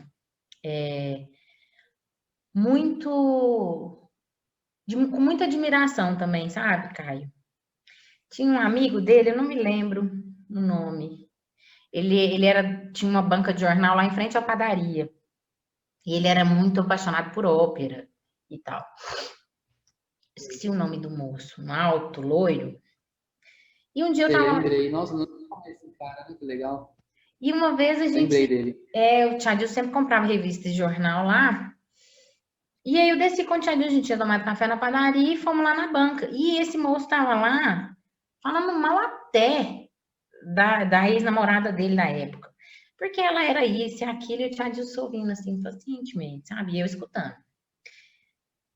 muito... com muita admiração também, sabe, Caio? Tinha um amigo dele, eu não me lembro o nome. Tinha uma banca de jornal lá em frente à padaria. E ele era muito apaixonado por ópera e tal. Esqueci o nome do moço, um alto, loiro. E um dia eu tava... Lembrei. Nossa, não conheço esse cara, né? Que legal. E uma vez a Lembrei gente... dele. O Tchadil sempre comprava revista de jornal lá. E aí eu desci com o Tchadil, a gente tinha tomado café na padaria e fomos lá na banca. E esse moço tava lá falando mal até da ex-namorada dele na época. Porque ela era isso e aquilo, e o Tchadil ouvindo assim, pacientemente, sabe? E eu escutando.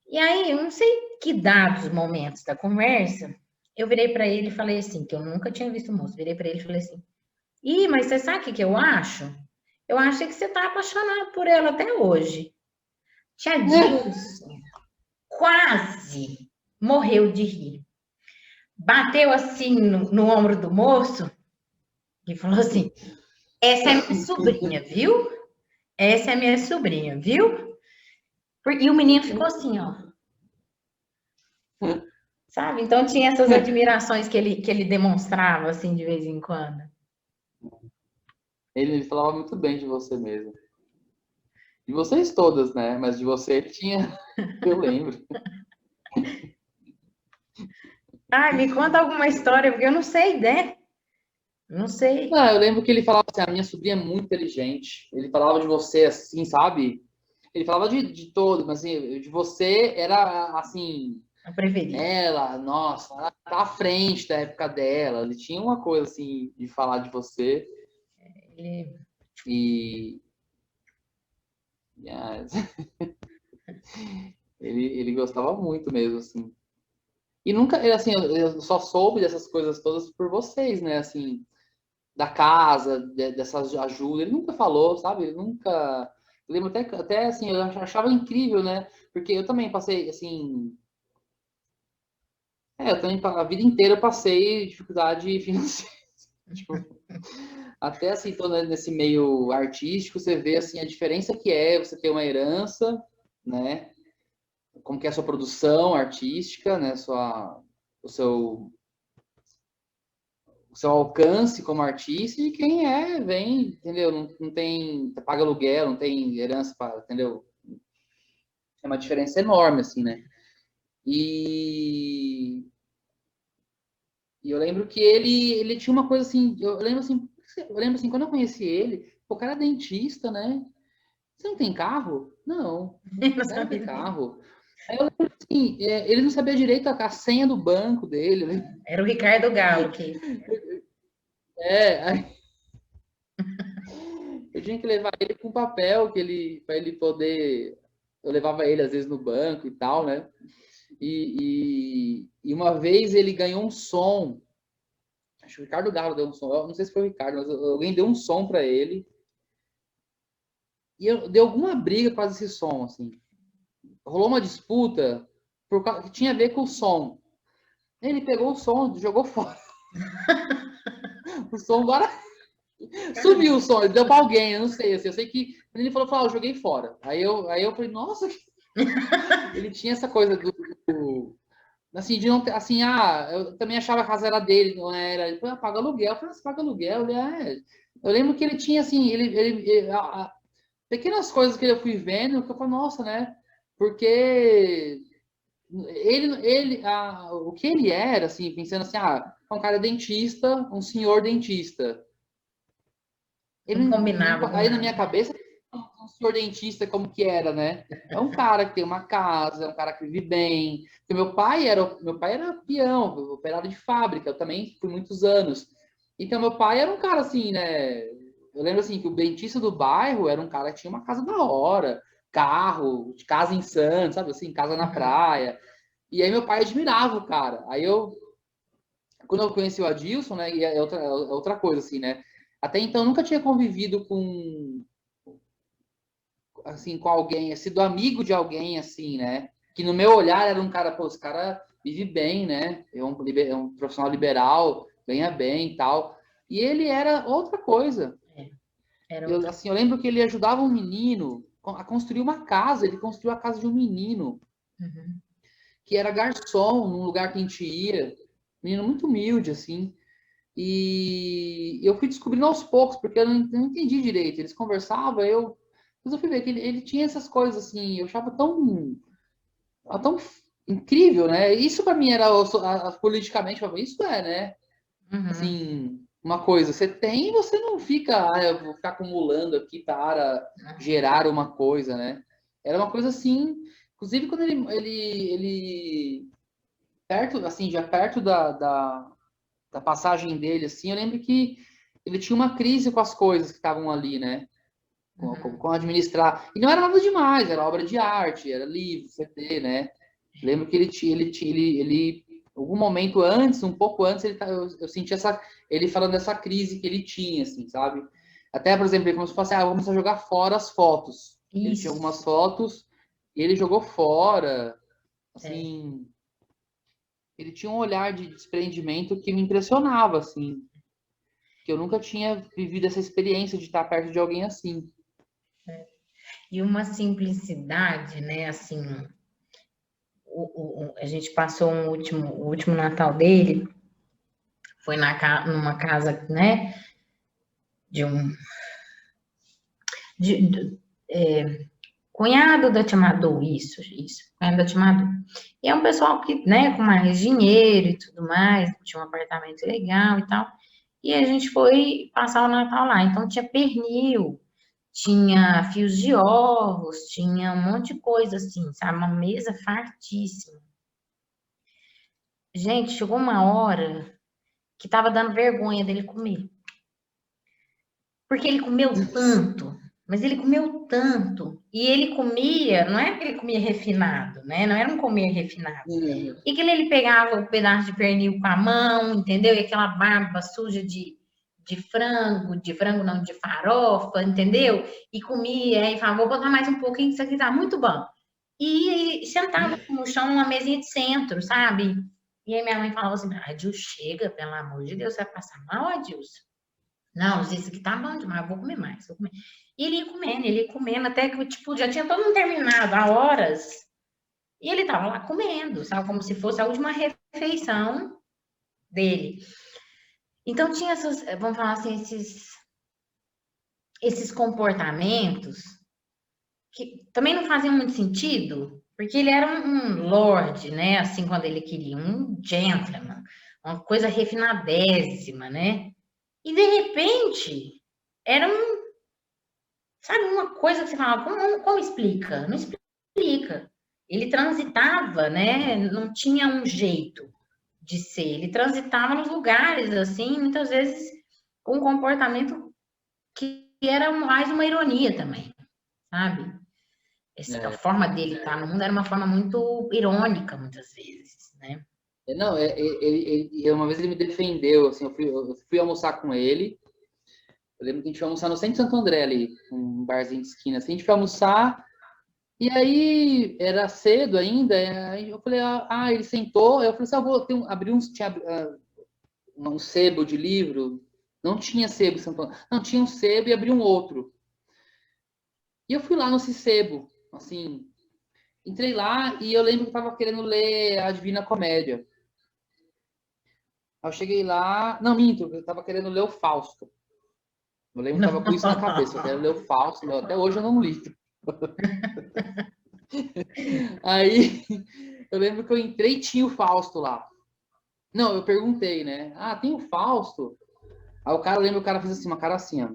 E aí, eu não sei que dados momentos da conversa, eu virei para ele e falei assim, que eu nunca tinha visto o moço, virei para ele e falei assim, mas você sabe o que eu acho? Eu acho que você tá apaixonado por ela até hoje. Tia Dilson quase morreu de rir. Bateu assim no ombro do moço e falou assim, essa é minha sobrinha, viu? Essa é minha sobrinha, viu? E o menino ficou assim, ó. Sabe? Então tinha essas admirações que ele demonstrava, assim, de vez em quando. Ele falava muito bem de você mesmo. De vocês todas, né? Mas de você ele tinha. Eu lembro. Ai, me conta alguma história, porque eu não sei, né? Não sei. Não, eu lembro que ele falava assim: a minha sobrinha é muito inteligente. Ele falava de você assim, sabe? Ele falava de todos, mas assim, de você era assim. A preferida. Ela, nossa, ela tá à frente da época dela. Ele tinha uma coisa assim de falar de você. Ele... E. Ele gostava muito mesmo, assim. E nunca, assim, eu só soube dessas coisas todas por vocês, né? Assim, da casa, dessas ajudas. Ele nunca falou, sabe? Ele nunca. Eu lembro até assim, eu achava incrível, né? Porque eu também passei, assim. Eu também, a vida inteira eu passei dificuldade financeira. Tipo, até assim, tô nesse meio artístico, você vê, assim, a diferença que é você ter uma herança, né? Como que é a sua produção artística, né? O seu alcance como artista e quem vem, entendeu? Não tem, paga aluguel, não tem herança, entendeu? É uma diferença enorme, assim, né? E, e eu lembro que ele tinha uma coisa assim, eu lembro assim, quando eu conheci ele, o cara é dentista, né? Você não tem carro? Não, não deve ter sabia. carro. Aí eu lembro assim, ele não sabia direito a senha do banco dele, né? Era o Ricardo Galo que... Aí eu tinha que levar ele com papel para ele poder. Eu levava ele às vezes no banco e tal, né? E uma vez ele ganhou um som. Acho que o Ricardo Galo deu um som. Eu não sei se foi o Ricardo, mas alguém deu um som para ele. E deu alguma briga com esse som, assim. Rolou uma disputa que tinha a ver com o som. Ele pegou o som, jogou fora. O som agora sumiu o som, ele deu para alguém, eu não sei. Assim, eu sei que ele falou, eu joguei fora. Aí eu falei, nossa, ele tinha essa coisa assim, de não ter, assim, eu também achava que a casa era dele, não era. Ele falou, paga aluguel. Eu falei, você paga aluguel? Eu lembro que ele tinha, assim, pequenas coisas que eu fui vendo, que eu falei, nossa, né? Porque o que ele era, assim, pensando assim, um cara dentista, um senhor dentista. Não combinava com Aí na minha nada. cabeça, senhor dentista como que era, né? É um cara que tem uma casa, é um cara que vive bem. Porque meu pai era peão, operário de fábrica, eu também fui muitos anos. Então meu pai era um cara assim, né? Eu lembro assim que o dentista do bairro era um cara que tinha uma casa da hora, carro, de casa em Santos, sabe assim, casa na Uhum. praia. E aí meu pai admirava o cara. Aí quando eu conheci o Adilson, né? E é outra coisa assim, né? Até então eu nunca tinha convivido com assim, com alguém, sido amigo de alguém, assim, né? Que no meu olhar era um cara, pô, esse cara vive bem, né? É um profissional liberal, ganha bem e tal. E ele era outra coisa. É, era Eu, outra. assim, eu lembro que ele ajudava um menino a construir uma casa. Ele construiu a casa de um menino Uhum. que era garçom num lugar que a gente ia. Menino muito humilde, assim. E eu fui descobrindo aos poucos, porque eu não entendi direito. Eles conversavam, Mas eu fui ver que ele tinha essas coisas assim, eu achava tão incrível, né? Isso para mim era politicamente, isso é, né? Uhum. Assim, uma coisa, você tem e você não fica, eu vou ficar acumulando aqui para gerar uma coisa, né? Era uma coisa assim, inclusive quando ele perto, assim, já perto da passagem dele, assim, eu lembro que ele tinha uma crise com as coisas que estavam ali, né? Uhum. Com administrar. E não era nada demais, era obra de arte, era livro, CD, né? Lembro que algum momento antes, um pouco antes, eu senti ele falando dessa crise que ele tinha, assim, sabe? Até, por exemplo, ele começou a falar assim, vou começar a jogar fora as fotos. Ele tinha algumas Isso. fotos e ele jogou fora, É. assim, ele tinha um olhar de desprendimento que me impressionava, assim, que eu nunca tinha vivido essa experiência de estar perto de alguém assim. E uma simplicidade, né? Assim, a gente passou o último Natal dele, foi numa casa, né? De um de, cunhado da Timador, isso, cunhado da Timador. E é um pessoal que, né, com mais dinheiro e tudo mais, tinha um apartamento legal e tal. E a gente foi passar o Natal lá. Então tinha pernil, tinha fios de ovos, tinha um monte de coisa assim, sabe? Uma mesa fartíssima. Gente, chegou uma hora que tava dando vergonha dele comer. Porque ele comeu tanto, mas ele comeu tanto. E ele comia, não é que ele comia refinado, né? Não era um comer refinado. Hum. E que ele pegava o pedaço de pernil com a mão, entendeu? E aquela barba suja de frango não, de farofa, entendeu? E comia e falava, vou botar mais um pouquinho, isso aqui tá muito bom. E sentava no chão numa mesinha de centro, sabe? E aí minha mãe falava assim, Adilson, chega, pelo amor de Deus, você vai passar mal, Adilson? Não, isso aqui tá bom demais, eu vou comer mais, vou comer. E ele ia comendo, até que, tipo, já tinha todo mundo terminado, há horas. E ele tava lá comendo, sabe? Como se fosse a última refeição dele. Então tinha essas, vamos falar assim, esses comportamentos que também não faziam muito sentido, porque ele era um lord, né? Assim, quando ele queria, um gentleman, uma coisa refinadésima, né? E de repente, era sabe, uma coisa que você fala, como explica? Não explica. Ele transitava, né? Não tinha um jeito de ser. Ele transitava nos lugares, assim, muitas vezes com um comportamento que era mais uma ironia também, sabe? A É, forma dele estar no mundo era uma forma muito irônica, muitas vezes, né? não, uma vez ele me defendeu, assim, eu fui almoçar com ele. Eu lembro que a gente foi almoçar no centro de Santo André ali, um barzinho de esquina, assim, a gente foi almoçar, e aí era cedo ainda, aí eu falei, ele sentou, eu falei assim, vou abrir um sebo de livro, não tinha sebo em Santo André, não, tinha um sebo e abri um outro. E eu fui lá nesse sebo, assim, entrei lá e eu lembro que eu tava querendo ler a Divina Comédia. Aí eu cheguei lá, não, minto, eu tava querendo ler o Fausto. Eu lembro que tava com isso na cabeça, eu quero ler o Fausto, até hoje eu não li. Aí eu lembro que eu entrei e tinha o Fausto lá. Não, eu perguntei, né? Tem o Fausto? Aí o cara fez assim, uma cara assim, ó.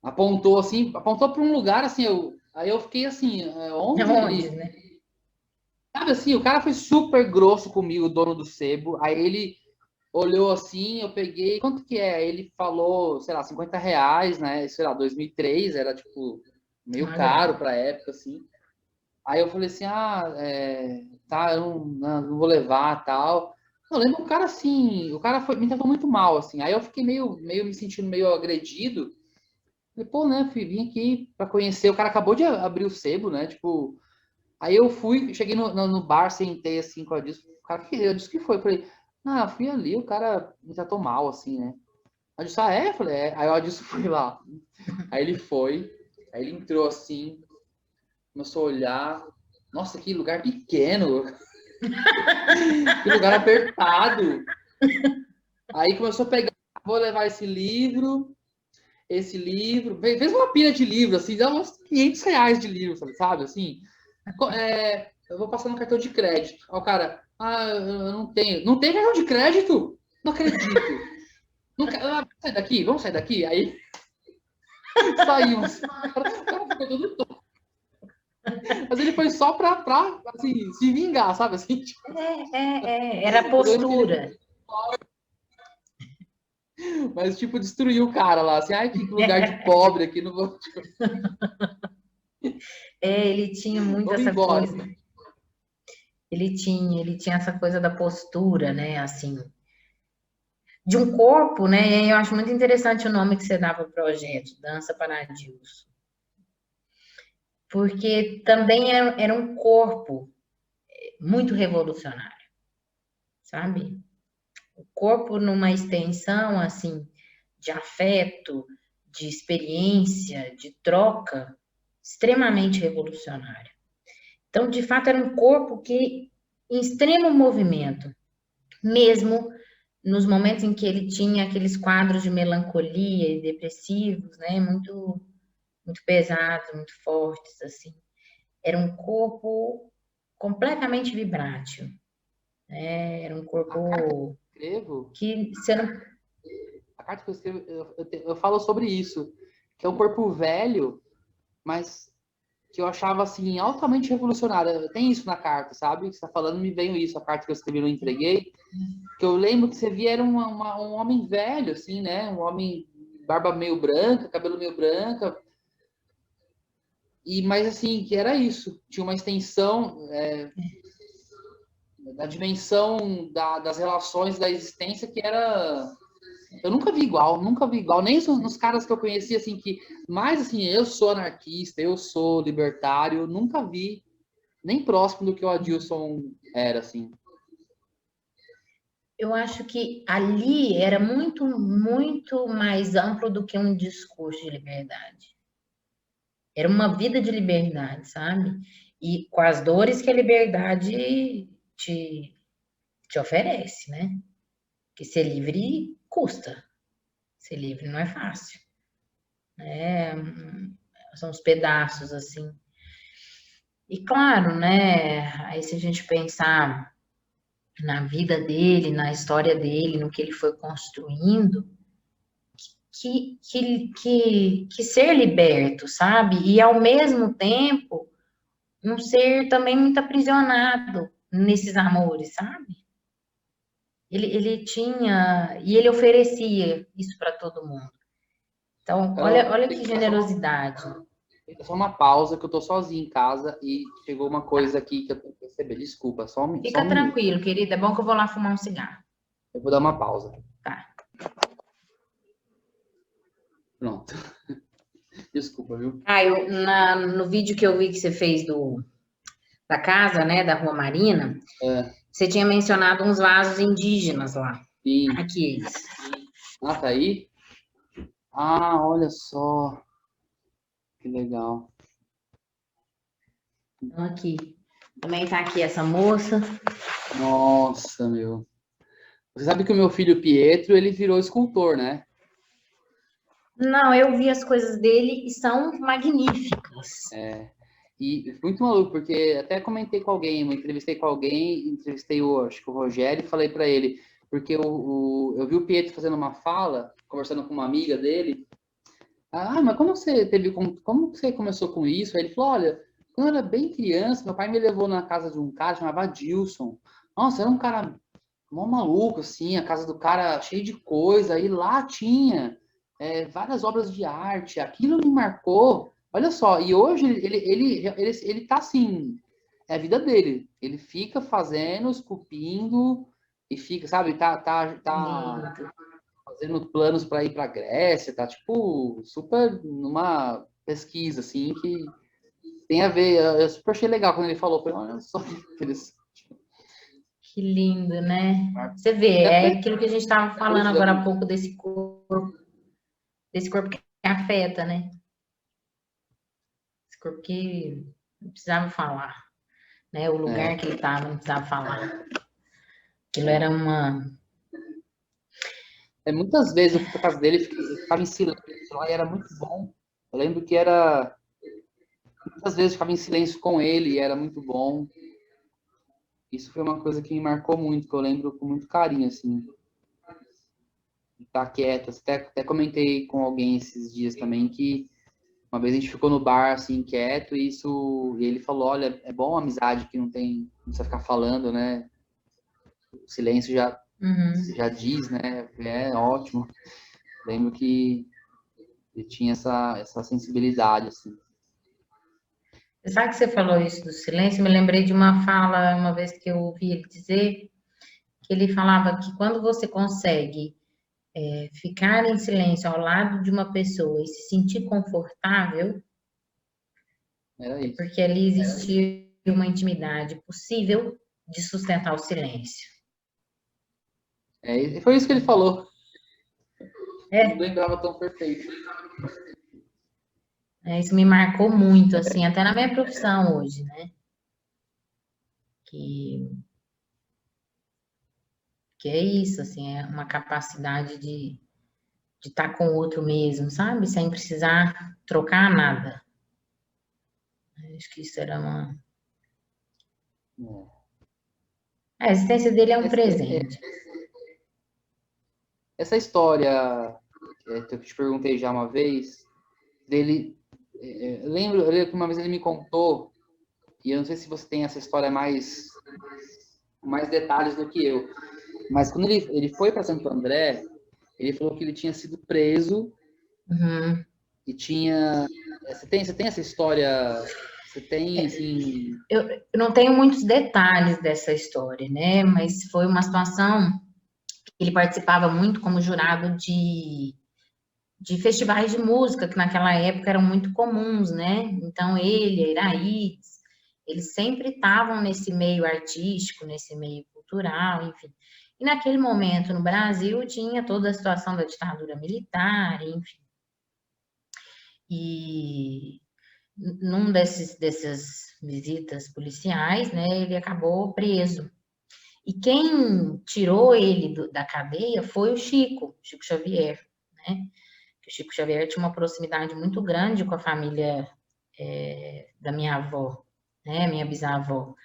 apontou assim, apontou para um lugar assim, aí eu fiquei assim, onde Onde, ele, né? sabe assim, o cara foi super grosso comigo, o dono do sebo, aí ele olhou assim, eu peguei, quanto que é? Aí ele falou, sei lá, R$ 50, né, sei lá, 2003, era tipo, meio Olha, caro pra época, assim. Aí eu falei assim, tá, eu não vou levar, tal. Eu lembro o cara assim, o cara me tratou muito mal, assim. Aí eu fiquei meio me sentindo meio agredido. Falei, pô, né, vim aqui pra conhecer. O cara acabou de abrir o sebo, né? Tipo, aí eu fui, cheguei no bar, sentei assim com a Dilson. O cara, eu disse que foi. Eu falei, fui ali, o cara me tratou mal, assim, né? A Dilson, é? Eu falei, é. Aí o Adilson foi lá. Aí ele foi, aí ele entrou assim, começou a olhar. Nossa, que lugar pequeno, que lugar apertado. Aí começou a pegar, vou levar esse livro, fez uma pilha de livros, assim, dá uns R$ 500 de livro, sabe, assim. Eu vou passar no cartão de crédito. Aí o cara, eu não tenho. Não tem cartão de crédito? Não acredito. Não, vamos sair daqui? Aí saímos. O cara ficou todo tonto. Mas ele foi só pra assim, se vingar, sabe? Assim, tipo, era eu lembro que ele, postura. mas tipo, destruiu o cara lá, assim, ai, que lugar de pobre aqui, não vou, Ele tinha muito vamos essa embora. coisa. Ele tinha essa coisa da postura, né? Assim, de um corpo, né? E aí eu acho muito interessante o nome que você dá para o projeto, Dança para Adilson, porque também era um corpo muito revolucionário, sabe? O corpo numa extensão assim de afeto, de experiência, de troca, extremamente revolucionário. Então, de fato, era um corpo que em extremo movimento, mesmo nos momentos em que ele tinha aqueles quadros de melancolia e depressivos, né, muito pesados, muito fortes, assim. Era um corpo completamente vibrátil, né? Era um A carta corpo que eu escrevo, que você não... a carta que eu escrevo, eu falo sobre isso, que é um corpo velho, mas que eu achava assim altamente revolucionário. Tem isso na carta, sabe? Que você tá falando, me veio isso, a carta que eu escrevi não entreguei, que eu lembro que você via era um homem velho, assim, né? Um homem barba meio branca, cabelo meio branca, mas assim, que era isso. Tinha uma extensão da dimensão das relações da existência que era. Eu nunca vi igual, nunca vi igual. Nem nos caras que eu conheci, assim, que mais assim, eu sou anarquista, eu sou libertário, nunca vi nem próximo do que o Adilson era, assim. Eu acho que ali era muito mais amplo do que um discurso de liberdade. Era uma vida de liberdade, sabe? E com as dores que a liberdade te, te oferece, né? Que ser livre custa. Ser livre não é fácil. É, são os pedaços, assim. E claro, né? Aí se a gente pensar na vida dele, na história dele, no que ele foi construindo, que ser liberto, sabe? E ao mesmo tempo um ser também muito aprisionado nesses amores, sabe? Ele tinha e ele oferecia isso para todo mundo. Então, olha, Carol, olha tem que que dar generosidade. só uma pausa, que eu tô sozinho em casa e chegou uma Tá. coisa aqui que eu tenho que perceber. Desculpa, só Fica um minuto. tranquilo, querida. É bom que eu vou lá fumar um cigarro. Eu vou dar uma pausa. Tá. Pronto. Desculpa, viu? No vídeo que eu vi que você fez da casa, né, da Rua Marina, É, você tinha mencionado uns vasos indígenas lá. sim. Aqui eles. Tá aí? Olha só. Que legal. Então, aqui. Também tá aqui essa moça. Nossa, meu. Você sabe que o meu filho Pietro, ele virou escultor, né? Não, eu vi as coisas dele e são magníficas. E foi muito maluco, porque até comentei com alguém, eu entrevistei com alguém, entrevistei acho que o Rogério e falei para ele, porque eu vi o Pietro fazendo uma fala, conversando com uma amiga dele, Ah, mas como você teve, como você começou com isso? Aí ele falou, olha, quando eu era bem criança, meu pai me levou na casa de um cara chamava Dilson. Nossa, era um cara mó maluco, assim, a casa do cara cheia de coisa, e lá tinha várias obras de arte, aquilo me marcou. Olha só, e hoje ele tá assim, é a vida dele. Ele fica fazendo, esculpindo, e fica, sabe, tá Lindo. fazendo planos para ir para Grécia, tá tipo super numa pesquisa assim que tem a ver. Eu super achei legal quando ele falou, falei, olha só que interessante. Que lindo, né? Você vê, É é aquilo que a gente estava falando coisas da agora há vida. pouco desse corpo que afeta, né? Esse corpo que não precisava falar, né? O lugar É, que ele estava não precisava falar. Aquilo é. era uma. Muitas vezes eu fui pra casa dele, eu ficava em silêncio lá e era muito bom. Eu lembro que era muitas vezes eu ficava em silêncio com ele e era muito bom. Isso foi uma coisa que me marcou muito, que eu lembro com muito carinho, assim, de estar quieto. Até comentei com alguém esses dias também que uma vez a gente ficou no bar, assim, quieto, e ele falou, olha, é bom a amizade que não precisa ficar falando, né? O silêncio Uhum. já diz, né? É ótimo. Lembro que ele tinha essa sensibilidade, assim. Você sabe que você falou isso do silêncio? Me lembrei de uma fala, uma vez que eu ouvi ele dizer, que ele falava que quando você consegue ficar em silêncio ao lado de uma pessoa e se sentir confortável, Era é isso. porque ali existia uma intimidade possível de sustentar o silêncio. E foi isso que ele falou. Não É, lembrava tão perfeito. isso me marcou muito, assim, até na minha profissão hoje, né? Que, que é isso, assim, é uma capacidade de estar com o outro mesmo, sabe? Sem precisar trocar nada. Acho que isso era uma. É. A existência dele é um Essa, presente. essa história que eu te perguntei já uma vez, dele. Eu lembro que uma vez ele me contou, e eu não sei se você tem essa história mais detalhes do que eu, mas quando ele foi para Santo André, ele falou que ele tinha sido preso Uhum. e tinha. Você tem essa história? Você tem, assim. Eu não tenho muitos detalhes dessa história, né? Mas foi uma situação que ele participava muito como jurado de festivais de música, que naquela época eram muito comuns, né? Então ele, a Iraíz, eles sempre estavam nesse meio artístico, nesse meio cultural, enfim. E naquele momento no Brasil tinha toda a situação da ditadura militar, enfim. E num dessas visitas policiais, né, ele acabou preso. E quem tirou ele da cadeia foi o Chico Xavier, né? O Chico Xavier tinha uma proximidade muito grande com a família da minha avó, né, minha bisavó. O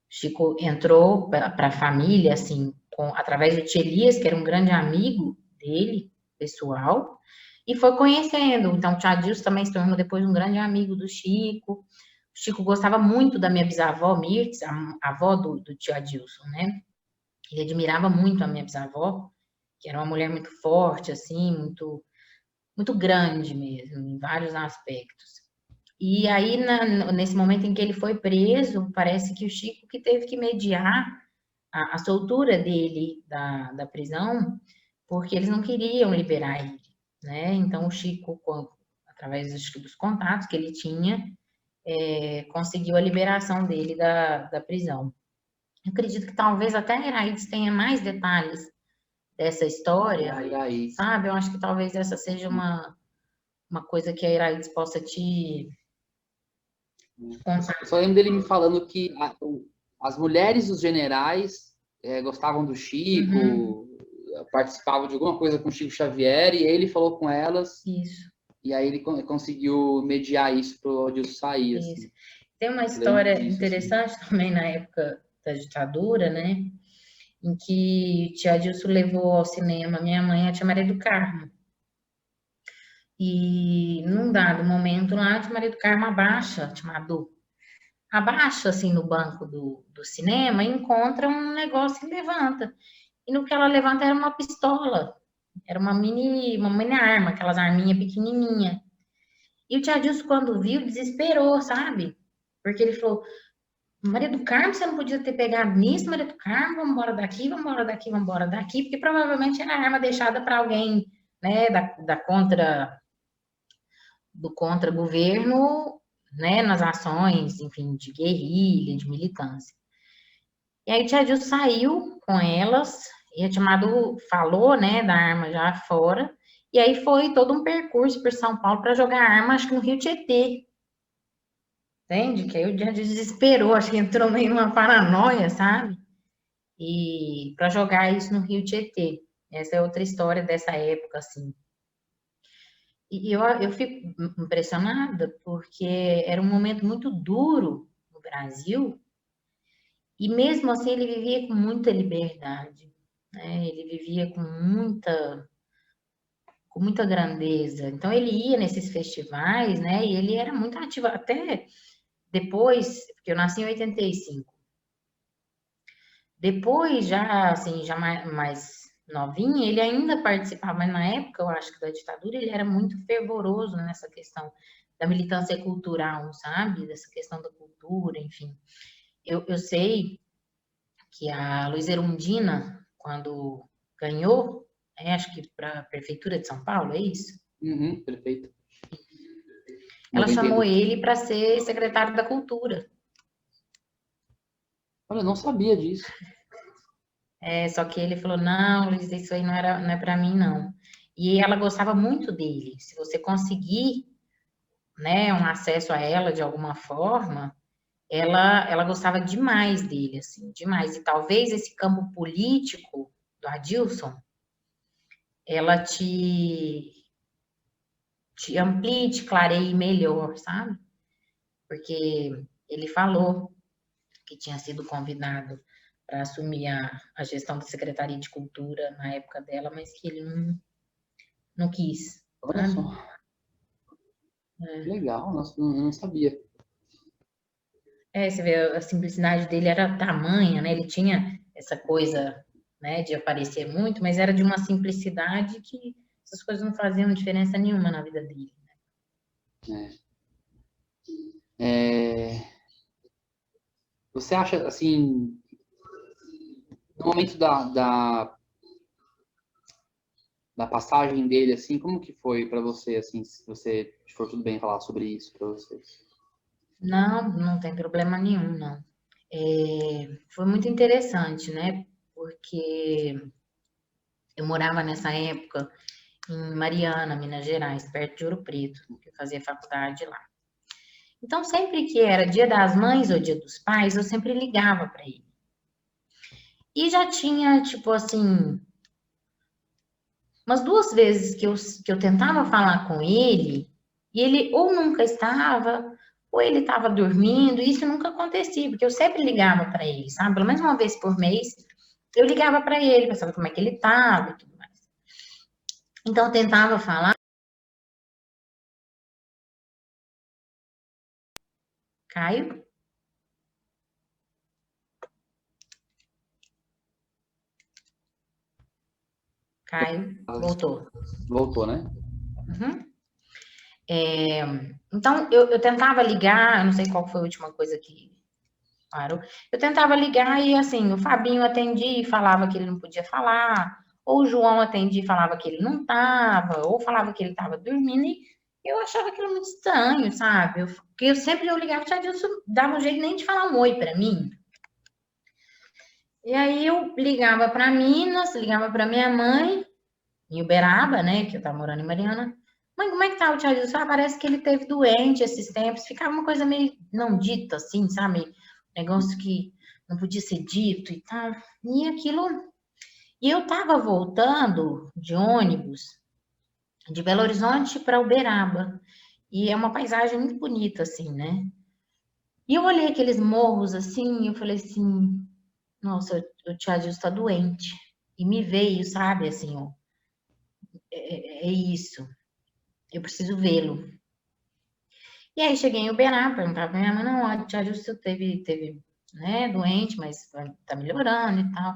Chico entrou para a família, assim, através do tio Elias, que era um grande amigo dele, pessoal, e foi conhecendo. Então, o tio Adilson também se tornou depois um grande amigo do Chico. O Chico gostava muito da minha bisavó Mirtz, a avó do tio Adilson, né? Ele admirava muito a minha bisavó, que era uma mulher muito forte, assim, muito grande mesmo, em vários aspectos. E aí, nesse momento em que ele foi preso, parece que o Chico que teve que mediar a soltura dele da prisão, porque eles não queriam liberar ele, né? Então, o Chico, através dos contatos que ele tinha, conseguiu a liberação dele da prisão. Eu acredito que talvez até a Iraídes tenha mais detalhes dessa história, E aí, sabe? Eu acho que talvez essa seja uma coisa que a Iraídes possa te contar. eu só lembro dele me falando que as mulheres dos generais gostavam do Uhum, Chico, participavam de alguma coisa com o Chico Xavier, e ele falou com elas, isso, e aí ele conseguiu mediar isso para o Odilson sair, isso. assim. Tem uma Eu lembro história disso, assim. interessante também na época da ditadura, né? Em que tia Dilso levou ao cinema minha mãe, a tia Maria do Carmo. E num dado momento lá, a Maria do Carmo abaixa, abaixa assim no banco do cinema e encontra um negócio e levanta. E no que ela levanta era uma pistola, era uma mini arma, aquelas arminhas pequenininha. E o tia Dilson, quando viu, desesperou, sabe? Porque ele falou: Maria do Carmo, você não podia ter pegado nisso, Maria do Carmo, vamos embora daqui, vamos embora daqui, vamos embora daqui, porque provavelmente era arma deixada para alguém, né, do contra-governo, né, nas ações, enfim, de guerrilha, de militância. E aí o tia Dilson saiu com elas, e a tia Madu falou, né, da arma já fora, e aí foi todo um percurso por São Paulo para jogar arma, acho que no Rio Tietê, entende? Que aí o dia desesperou, acho que entrou meio numa paranoia, sabe? E para jogar isso no Rio Tietê. Essa é outra história dessa época, assim. E eu fico impressionada porque era um momento muito duro no Brasil e mesmo assim ele vivia com muita liberdade, né? Ele vivia com muita grandeza. Então ele ia nesses festivais, né? E ele era muito ativo até depois, porque eu nasci em 85. Depois, já assim, já mais novinha, ele ainda participava, mas na época, eu acho que da ditadura, ele era muito fervoroso nessa questão da militância cultural, sabe? Dessa questão da cultura, enfim. Eu sei que a Luísa Erundina, quando ganhou, acho que para a Prefeitura de São Paulo, é isso? Uhum, perfeito. Ela chamou 92. ele para ser secretário da Cultura. Olha, eu não sabia disso. Só que ele falou, não, Luiz, isso aí não é para mim, não. E ela gostava muito dele. Se você conseguir, né, um acesso a ela de alguma forma, ela gostava demais dele, assim, demais. E talvez esse campo político do Adilson, ela te amplie, te clareie melhor, sabe? Porque ele falou que tinha sido convidado para assumir a gestão da Secretaria de Cultura na época dela, mas que ele não quis, Olha sabe? só, que legal, nossa, eu não sabia. Você vê, a simplicidade dele era tamanha, né? Ele tinha essa coisa, né, de aparecer muito, mas era de uma simplicidade que essas coisas não faziam diferença nenhuma na vida dele. É, você acha, assim, no momento da passagem dele, assim, como que foi para você, assim, se você se for tudo bem falar sobre isso para você? Não, não tem problema nenhum, não. Foi muito interessante, né? Porque eu morava nessa época em Mariana, Minas Gerais, perto de Ouro Preto, que eu fazia faculdade lá. Então, sempre que era Dia das Mães ou Dia dos Pais, eu sempre ligava para ele. E já tinha, tipo assim, umas duas vezes que eu tentava falar com ele, e ele ou nunca estava, ou ele estava dormindo, e isso nunca acontecia, porque eu sempre ligava para ele, sabe? Pelo menos uma vez por mês, eu ligava para ele, para saber como é que ele estava e tudo mais. Então, eu tentava falar. Caio? Caio, voltou. Voltou, né? Uhum. Então, eu tentava ligar, eu não sei qual foi a última coisa que parou. Eu tentava ligar e, assim, o Fabinho atendia e falava que ele não podia falar, ou o João atendia e falava que ele não estava, ou falava que ele estava dormindo, e eu achava aquilo muito estranho, sabe? Porque eu sempre ligava, o Tia Dilson dava um jeito nem de falar um oi para mim. E aí eu ligava para Minas, ligava para minha mãe, em Uberaba, né, que eu tava morando em Mariana. Mãe, como é que tá o Tia Dilson? Parece que ele teve doente esses tempos. Ficava uma coisa meio não dita, assim, sabe? Negócio que não podia ser dito e tal. E aquilo. E eu tava voltando de ônibus de Belo Horizonte para Uberaba. E é uma paisagem muito bonita, assim, né? E eu olhei aqueles morros assim, e eu falei assim: nossa, o Tia Dilson tá doente. E me veio, sabe, assim, ó, é isso. Eu preciso vê-lo. E aí cheguei em Uberaba, perguntava pra minha mãe, não, a tia Dilson teve, né, doente, mas tá melhorando e tal.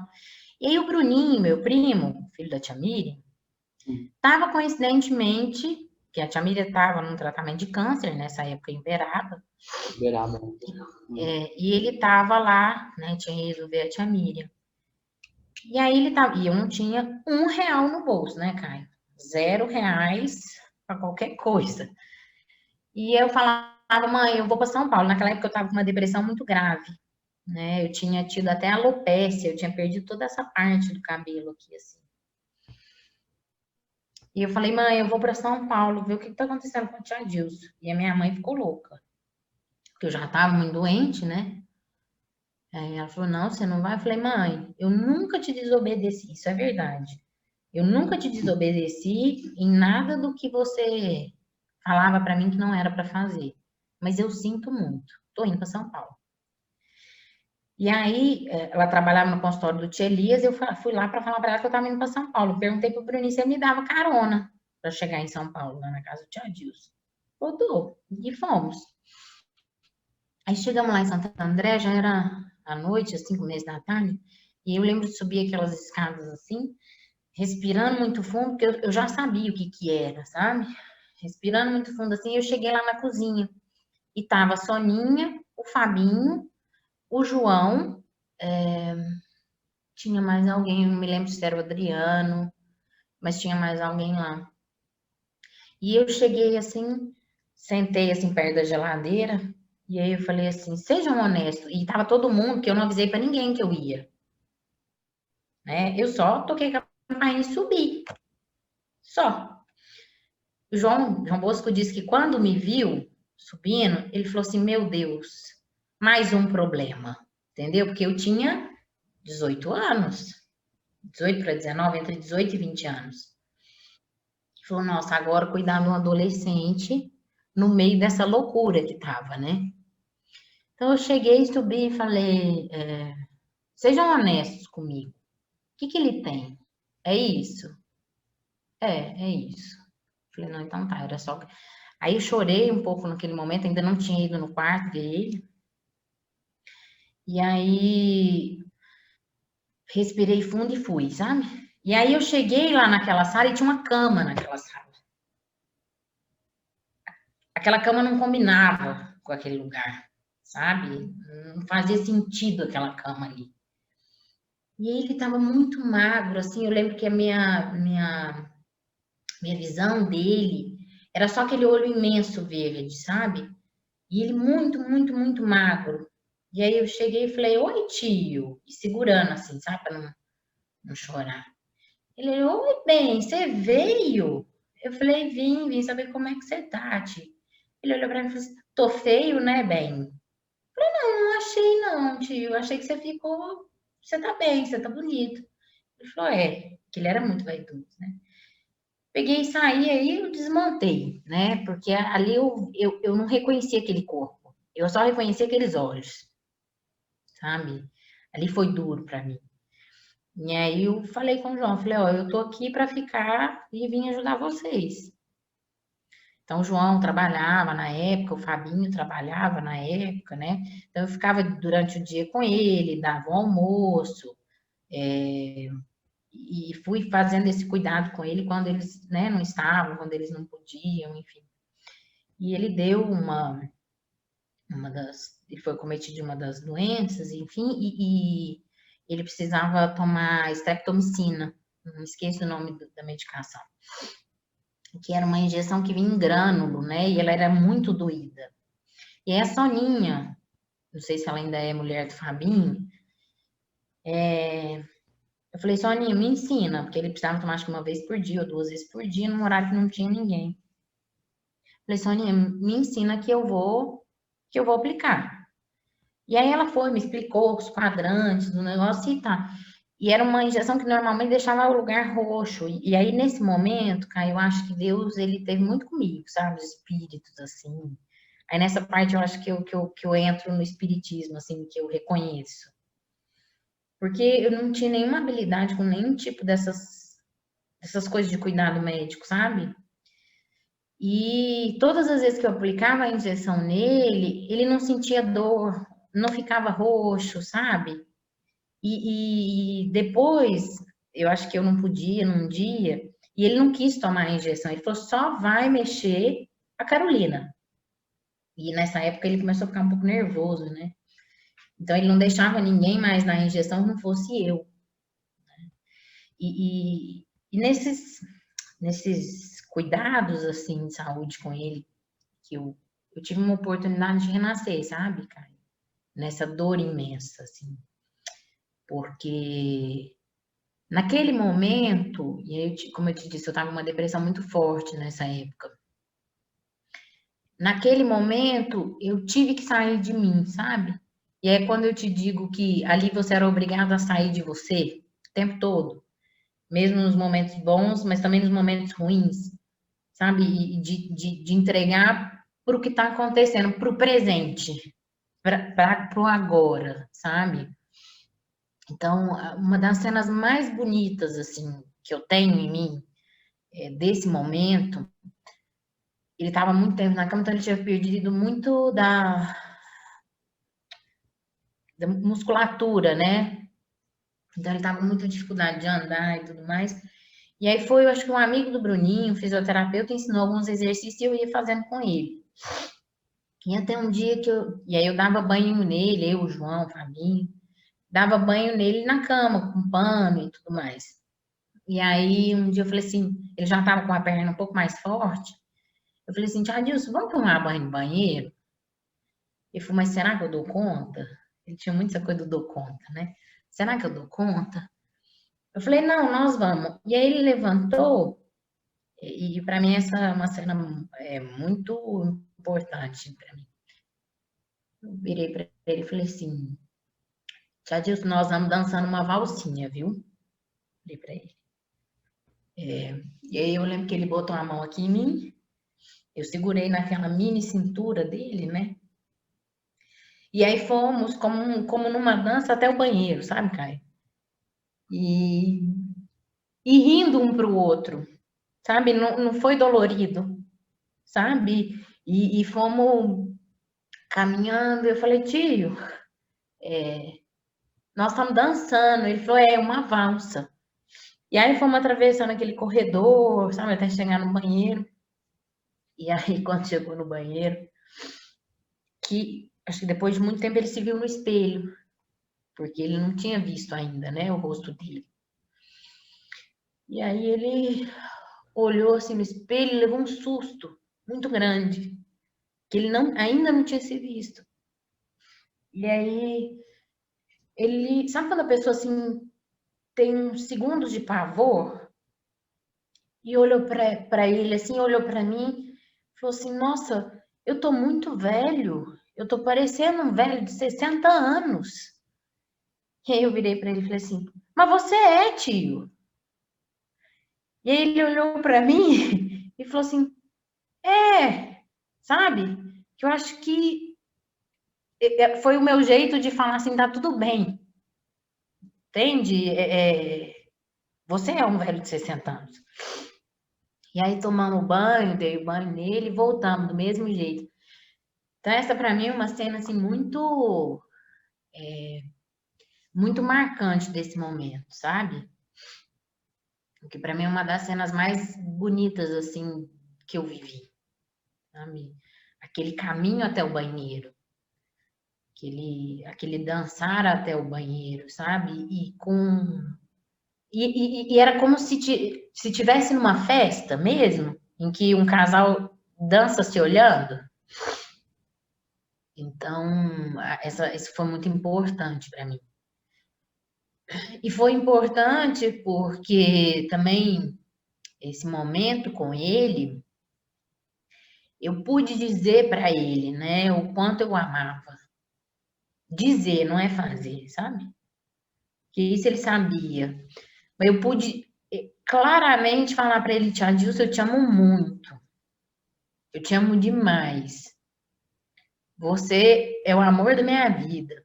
E aí o Bruninho, meu primo, filho da tia Miriam, tava coincidentemente, que a tia Miriam tava num tratamento de câncer nessa época em Uberaba, Uberaba. e ele tava lá, né, tinha ido ver a tia Miriam. E aí ele tava, e eu não tinha R$ 1 no bolso, né, Caio? R$ 0 para qualquer coisa. E eu falava, mãe, eu vou para São Paulo. Naquela época eu estava com uma depressão muito grave, né? Eu tinha tido até alopécia, eu tinha perdido toda essa parte do cabelo aqui, assim. E eu falei, mãe, eu vou para São Paulo ver o que está acontecendo com o tia Dilson. E a minha mãe ficou louca, porque eu já estava muito doente, né? Aí ela falou, não, você não vai? Eu falei, mãe, eu nunca te desobedeci, isso é verdade. Eu nunca te desobedeci em nada do que você falava para mim que não era para fazer. Mas eu sinto muito. Tô indo para São Paulo. E aí, ela trabalhava no consultório do Tia Elias, eu fui lá para falar para ela que eu estava indo para São Paulo. Perguntei para o Bruninho se ele me dava carona para chegar em São Paulo, lá na casa do Tia Dilson. Rodou. E fomos. Aí chegamos lá em Santo André, já era à noite, às 5 meses da tarde, e eu lembro de subir aquelas escadas assim, respirando muito fundo, porque eu já sabia o que que era, sabe? Respirando muito fundo assim, eu cheguei lá na cozinha. E tava a Soninha, o Fabinho, o João, tinha mais alguém, não me lembro se era o Adriano, mas tinha mais alguém lá. E eu cheguei assim, sentei assim perto da geladeira, e aí eu falei assim, sejam honestos. E tava todo mundo, que eu não avisei pra ninguém que eu ia, né? Eu só toquei a campainha e subi, só. O João Bosco disse que quando me viu subindo, ele falou assim, meu Deus, mais um problema, entendeu? Porque eu tinha 18 anos, 18 para 19, entre 18 e 20 anos. Ele falou, nossa, agora cuidar de um adolescente no meio dessa loucura que tava, né? Então eu cheguei, subi e falei, sejam honestos comigo. O que que ele tem? É isso? É isso. Falei, não, então tá, era só. Aí eu chorei um pouco naquele momento, ainda não tinha ido no quarto dele. E aí respirei fundo e fui, sabe? E aí eu cheguei lá naquela sala e tinha uma cama naquela sala. Aquela cama não combinava com aquele lugar, sabe? Não fazia sentido aquela cama ali. E ele estava muito magro, assim. Eu lembro que a minha visão dele era só aquele olho imenso verde, sabe? E ele muito, muito, muito magro. E aí eu cheguei e falei, oi, tio. E segurando assim, sabe? Para não chorar. Ele, oi, bem, você veio? Eu falei, vim saber como é que você tá, tio. Ele olhou para mim e falou assim, tô feio, né, bem? Não achei não, tio. Achei que você ficou. Você tá bem, você tá bonito. Ele falou, que ele era muito vaidoso, né? Peguei e saí, aí eu desmontei, né? Porque ali eu não reconhecia aquele corpo. Eu só reconhecia aqueles olhos, sabe? Ali foi duro para mim. E aí eu falei com o João, falei, ó, eu tô aqui para ficar e vim ajudar vocês. Então, o João trabalhava na época, o Fabinho trabalhava na época, né? Então, eu ficava durante o dia com ele, dava o almoço, e fui fazendo esse cuidado com ele quando eles, né, não estavam, quando eles não podiam, enfim. E ele deu ele foi cometido de uma das doenças, enfim, e ele precisava tomar streptomicina, não esqueço o nome da medicação, que era uma injeção que vinha em grânulo, né? E ela era muito doída. E a Soninha, não sei se ela ainda é mulher do Fabinho, eu falei, Soninha, me ensina, porque ele precisava tomar acho que uma vez por dia ou 2 vezes por dia, num horário que não tinha ninguém. Falei, Soninha, me ensina que eu vou aplicar. E aí ela foi, me explicou os quadrantes do negócio e tá. E era uma injeção que normalmente deixava o lugar roxo. E aí, nesse momento, cara, eu acho que Deus, ele teve muito comigo, sabe? Os espíritos, assim. Aí, nessa parte, eu acho que eu entro no espiritismo, assim, que eu reconheço. Porque eu não tinha nenhuma habilidade com nenhum tipo dessas coisas de cuidado médico, sabe? E todas as vezes que eu aplicava a injeção nele, ele não sentia dor, não ficava roxo, sabe? E depois, eu acho que eu não podia num dia, e ele não quis tomar a injeção. Ele falou, só vai mexer a Carolina. E nessa época ele começou a ficar um pouco nervoso, né? Então ele não deixava ninguém mais na injeção que não fosse eu. E nesses cuidados, assim, de saúde com ele, que eu tive uma oportunidade de renascer, sabe, cara? Nessa dor imensa, assim. Porque naquele momento, e aí, como eu te disse, eu estava numa depressão muito forte nessa época. Naquele momento, eu tive que sair de mim, sabe? E é quando eu te digo que ali você era obrigado a sair de você o tempo todo, mesmo nos momentos bons, mas também nos momentos ruins, sabe? E de entregar para o que está acontecendo, para o presente, para o agora, sabe? Então, uma das cenas mais bonitas, assim, que eu tenho em mim, desse momento, ele estava muito tempo na cama, então ele tinha perdido muito da musculatura, né? Então ele estava com muita dificuldade de andar e tudo mais. E aí foi, eu acho que um amigo do Bruninho, fisioterapeuta, ensinou alguns exercícios e eu ia fazendo com ele. E até um dia que e aí eu dava banho nele, eu, o João, o Fabinho, dava banho nele na cama, com pano e tudo mais. E aí um dia eu falei assim, ele já estava com a perna um pouco mais forte. Eu falei assim, Tia Dilson, vamos tomar banho no banheiro? Ele falou, mas será que eu dou conta? Ele tinha muita coisa do dou conta, né? Será que eu dou conta? Eu falei, não, nós vamos. E aí ele levantou, e para mim essa é uma cena muito importante para mim. Eu virei para ele e falei assim, Tia Dilson, nós vamos dançando uma valsinha, viu? Falei para ele. E aí eu lembro que ele botou a mão aqui em mim, eu segurei naquela mini cintura dele, né? E aí fomos como numa dança até o banheiro, sabe, Caio? E, e rindo um para o outro, sabe? Não, não foi dolorido, sabe? E fomos caminhando. Eu falei, tio, nós estamos dançando. Ele falou, é uma valsa. E aí fomos atravessando aquele corredor, sabe? Até chegar no banheiro. E aí, quando chegou no banheiro, que acho que depois de muito tempo ele se viu no espelho, porque ele não tinha visto ainda, né, o rosto dele. E aí ele olhou assim no espelho e levou um susto muito grande, que ele ainda não tinha se visto. E aí ele, sabe quando a pessoa assim tem uns segundos de pavor e olhou para ele assim, olhou para mim, falou assim: "Nossa, eu tô muito velho. Eu tô parecendo um velho de 60 anos". E aí eu virei para ele e falei assim: "Mas você é, tio". E aí ele olhou para mim e falou assim: "É, sabe? Que eu acho que foi o meu jeito de falar assim, tá tudo bem, entende? Você é um velho de 60 anos". E aí tomamos banho, dei banho nele e voltamos do mesmo jeito. Então essa para mim é uma cena assim muito marcante desse momento, sabe? Que para mim é uma das cenas mais bonitas assim que eu vivi, sabe? Aquele caminho até o banheiro, aquele dançar até o banheiro, sabe? E era como se tivesse numa festa mesmo, em que um casal dança se olhando. Então, isso foi muito importante para mim. E foi importante porque também esse momento com ele, eu pude dizer para ele, né, o quanto eu amava. Dizer, não é fazer, sabe? Que isso ele sabia. Mas eu pude claramente falar para ele, Tia Dilson, eu te amo muito. Eu te amo demais. Você é o amor da minha vida.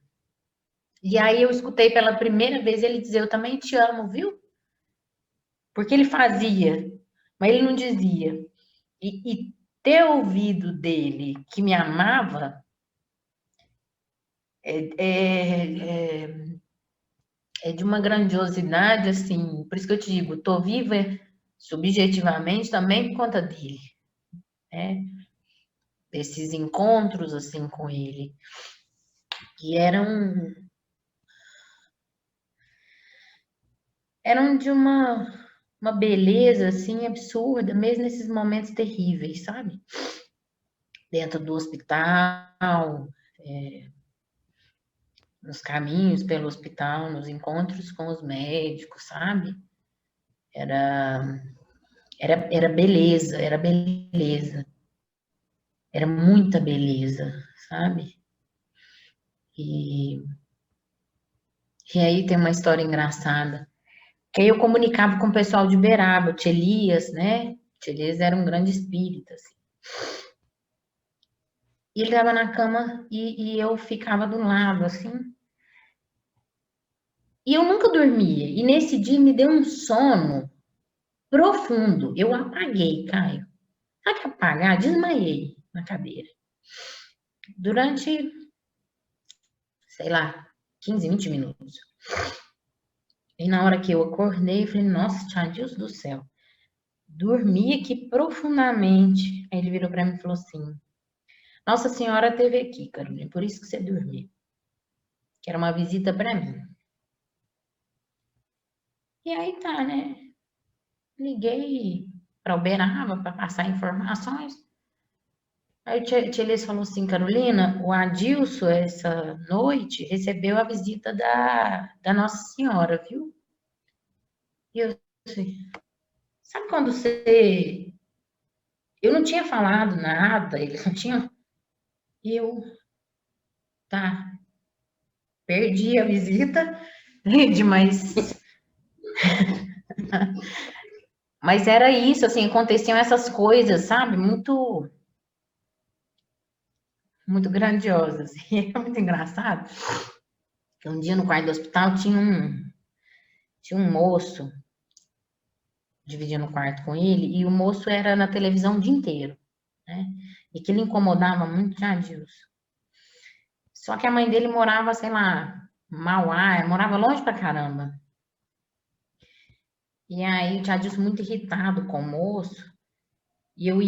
E aí eu escutei pela primeira vez ele dizer, eu também te amo, viu? Porque ele fazia, mas ele não dizia. E ter ouvido dele que me amava é de uma grandiosidade, assim, por isso que eu te digo, tô viva subjetivamente também por conta dele, né? Esses encontros, assim, com ele, que eram de uma beleza, assim, absurda, mesmo nesses momentos terríveis, sabe? Dentro do hospital, nos caminhos pelo hospital, nos encontros com os médicos, sabe? Era beleza, era beleza. Era muita beleza, sabe? E, e aí tem uma história engraçada. Que aí eu comunicava com o pessoal de Uberaba, o Tio Elias, né? O Tio Elias era um grande espírita, assim. E ele estava na cama e eu ficava do lado, assim. E eu nunca dormia. E nesse dia me deu um sono profundo. Eu apaguei, Caio. Sabe que apagar? Desmaiei na cadeira. Durante, sei lá, 15, 20 minutos. E na hora que eu acordei, eu falei, nossa, tia Deus do céu. Dormi aqui profundamente. Aí ele virou para mim e falou assim, Nossa Senhora esteve aqui, Carolina, por isso que você dormiu. Que era uma visita para mim. E aí tá, né? Liguei para Uberaba para passar informações. Aí o tia Elis falou assim, Carolina, o Adilson, essa noite, recebeu a visita da Nossa Senhora, viu? E eu assim, sabe quando você... Eu não tinha falado nada, eles não tinham... Eu, tá, perdi a visita, entende? Mas era isso, assim, aconteciam essas coisas, sabe? Muito, muito grandiosas. E é muito engraçado. Um dia no quarto do hospital tinha um moço dividindo o quarto com ele, e o moço era na televisão o dia inteiro, né? E que ele incomodava muito o Adilson. Só que a mãe dele morava, sei lá, Mauá, morava longe pra caramba. E aí o Adilson muito irritado com o moço, e eu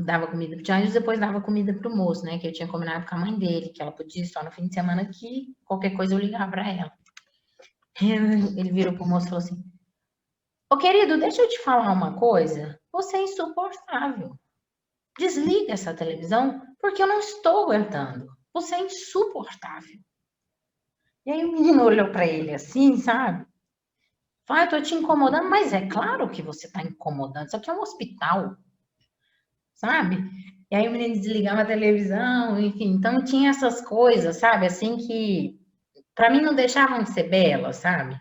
dava comida pro Adilson, depois dava comida pro moço, né? Que eu tinha combinado com a mãe dele, que ela podia ir só no fim de semana aqui, qualquer coisa eu ligava pra ela. Ele virou pro moço e falou assim, ô querido, deixa eu te falar uma coisa, você é insuportável. Desliga essa televisão, porque eu não estou aguentando. Você é insuportável. E aí o menino olhou para ele assim, sabe? Falou, eu tô te incomodando, mas é claro que você tá incomodando. Isso aqui é um hospital, sabe? E aí o menino desligava a televisão, enfim. Então tinha essas coisas, sabe? Assim que, para mim, não deixavam de ser belas, sabe?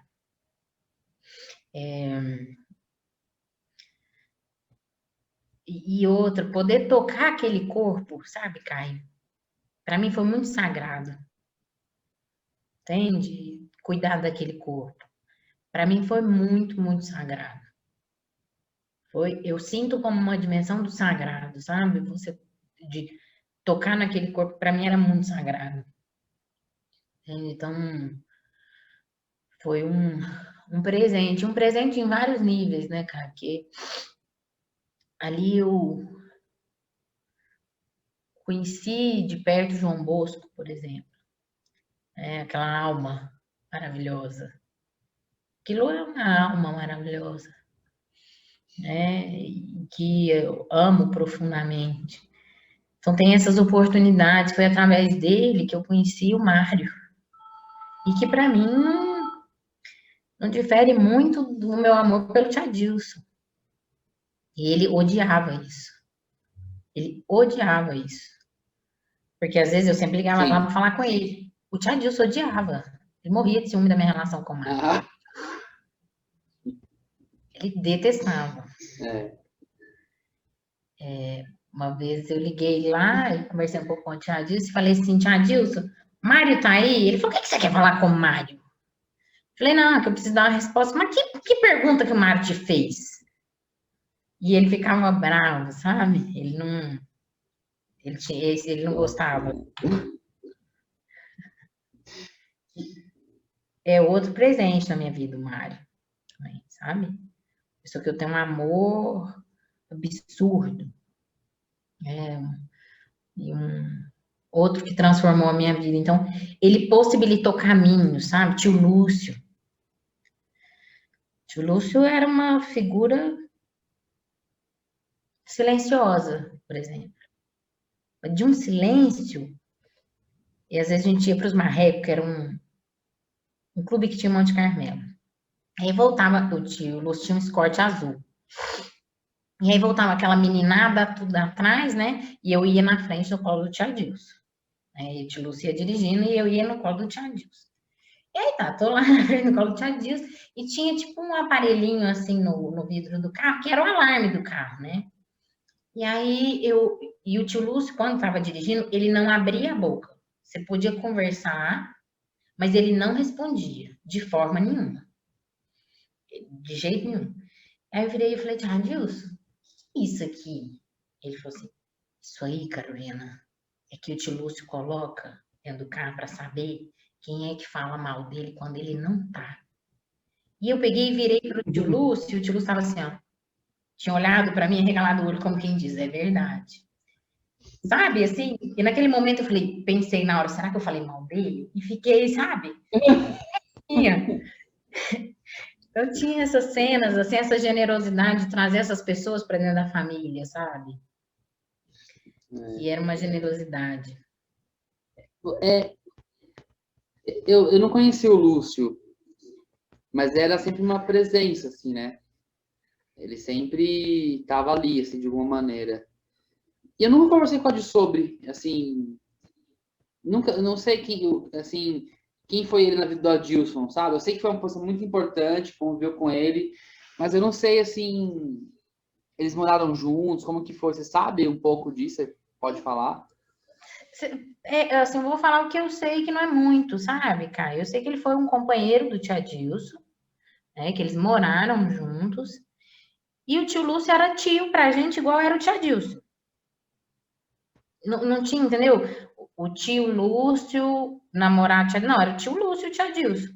E outra, poder tocar aquele corpo, sabe, Caio? Para mim foi muito sagrado, entende? Cuidar daquele corpo. Para mim foi muito, muito sagrado. Eu sinto como uma dimensão do sagrado, sabe? Você de tocar naquele corpo, para mim era muito sagrado. Então, foi um presente em vários níveis, né, cara? Porque ali eu conheci de perto João Bosco, por exemplo, né? Aquela alma maravilhosa. Aquilo é uma alma maravilhosa, né? Que eu amo profundamente. Então, tem essas oportunidades. Foi através dele que eu conheci o Mário. E que, para mim, não difere muito do meu amor pelo Tia Dilson. E ele odiava isso. Ele odiava isso. Porque, às vezes, eu sempre ligava lá para falar com ele. O Tia Dilson odiava. Ele morria de ciúme da minha relação com o Mário. Ele detestava. Uma vez eu liguei lá e conversei um pouco com o Tia Dilson e falei assim, Tia Dilson, Mário tá aí? Ele falou, o que você quer falar com o Mário? Falei, não, que eu preciso dar uma resposta. Mas que pergunta que o Mário te fez? E ele ficava bravo, sabe? Ele não gostava. É outro presente na minha vida, o Mário, também, sabe? Pessoa que eu tenho um amor absurdo. E outro que transformou a minha vida. Então, ele possibilitou caminhos, sabe? Tio Lúcio. Tio Lúcio era uma figura silenciosa, por exemplo. De um silêncio. E às vezes a gente ia para os Marrecos, que era um clube que tinha Monte Carmelo. Aí voltava, o tio Lúcio tinha um escorte azul. E aí voltava aquela meninada tudo atrás, né? E eu ia na frente no colo do tia Dilson. Aí o tio Lúcio ia dirigindo e eu ia no colo do tia Dilson. E aí tá, tô lá na frente no colo do tia Dilson e tinha tipo um aparelhinho assim no vidro do carro, que era o alarme do carro, né? E aí e o tio Lúcio, quando estava dirigindo, ele não abria a boca. Você podia conversar, mas ele não respondia de forma nenhuma. De jeito nenhum. Aí eu virei e falei, tia Dilson, que é isso aqui? Ele falou assim, isso aí, Carolina, é que o tio Lúcio coloca dentro do carro para saber quem é que fala mal dele quando ele não tá. E eu peguei e virei pro tio Lúcio, e o tio Lúcio estava assim, ó, tinha olhado para mim, regalado o olho, como quem diz, é verdade. Sabe, assim, e naquele momento eu falei, pensei na hora, será que eu falei mal dele? E fiquei, sabe? Eu tinha essas cenas, assim, essa generosidade de trazer essas pessoas para dentro da família, sabe? E era uma generosidade. Eu não conheci o Lúcio, mas era sempre uma presença, assim, né? Ele sempre estava ali, assim, de alguma maneira. E eu nunca conversei com a Di sobre, assim, nunca, não sei quem, assim, quem foi ele na vida do Adilson, sabe? Eu sei que foi uma pessoa muito importante, conviveu com ele, mas eu não sei, assim, eles moraram juntos, como que foi? Você sabe um pouco disso? Você pode falar? Assim, eu vou falar o que eu sei que não é muito, sabe, Caio? Eu sei que ele foi um companheiro do tia Dilson, né? Que eles moraram juntos. E o tio Lúcio era tio pra gente, igual era o tia Dilson. Não, não tinha, entendeu? O tio Lúcio namorar a tia... Não, era o tio Lúcio e o tia Dilson.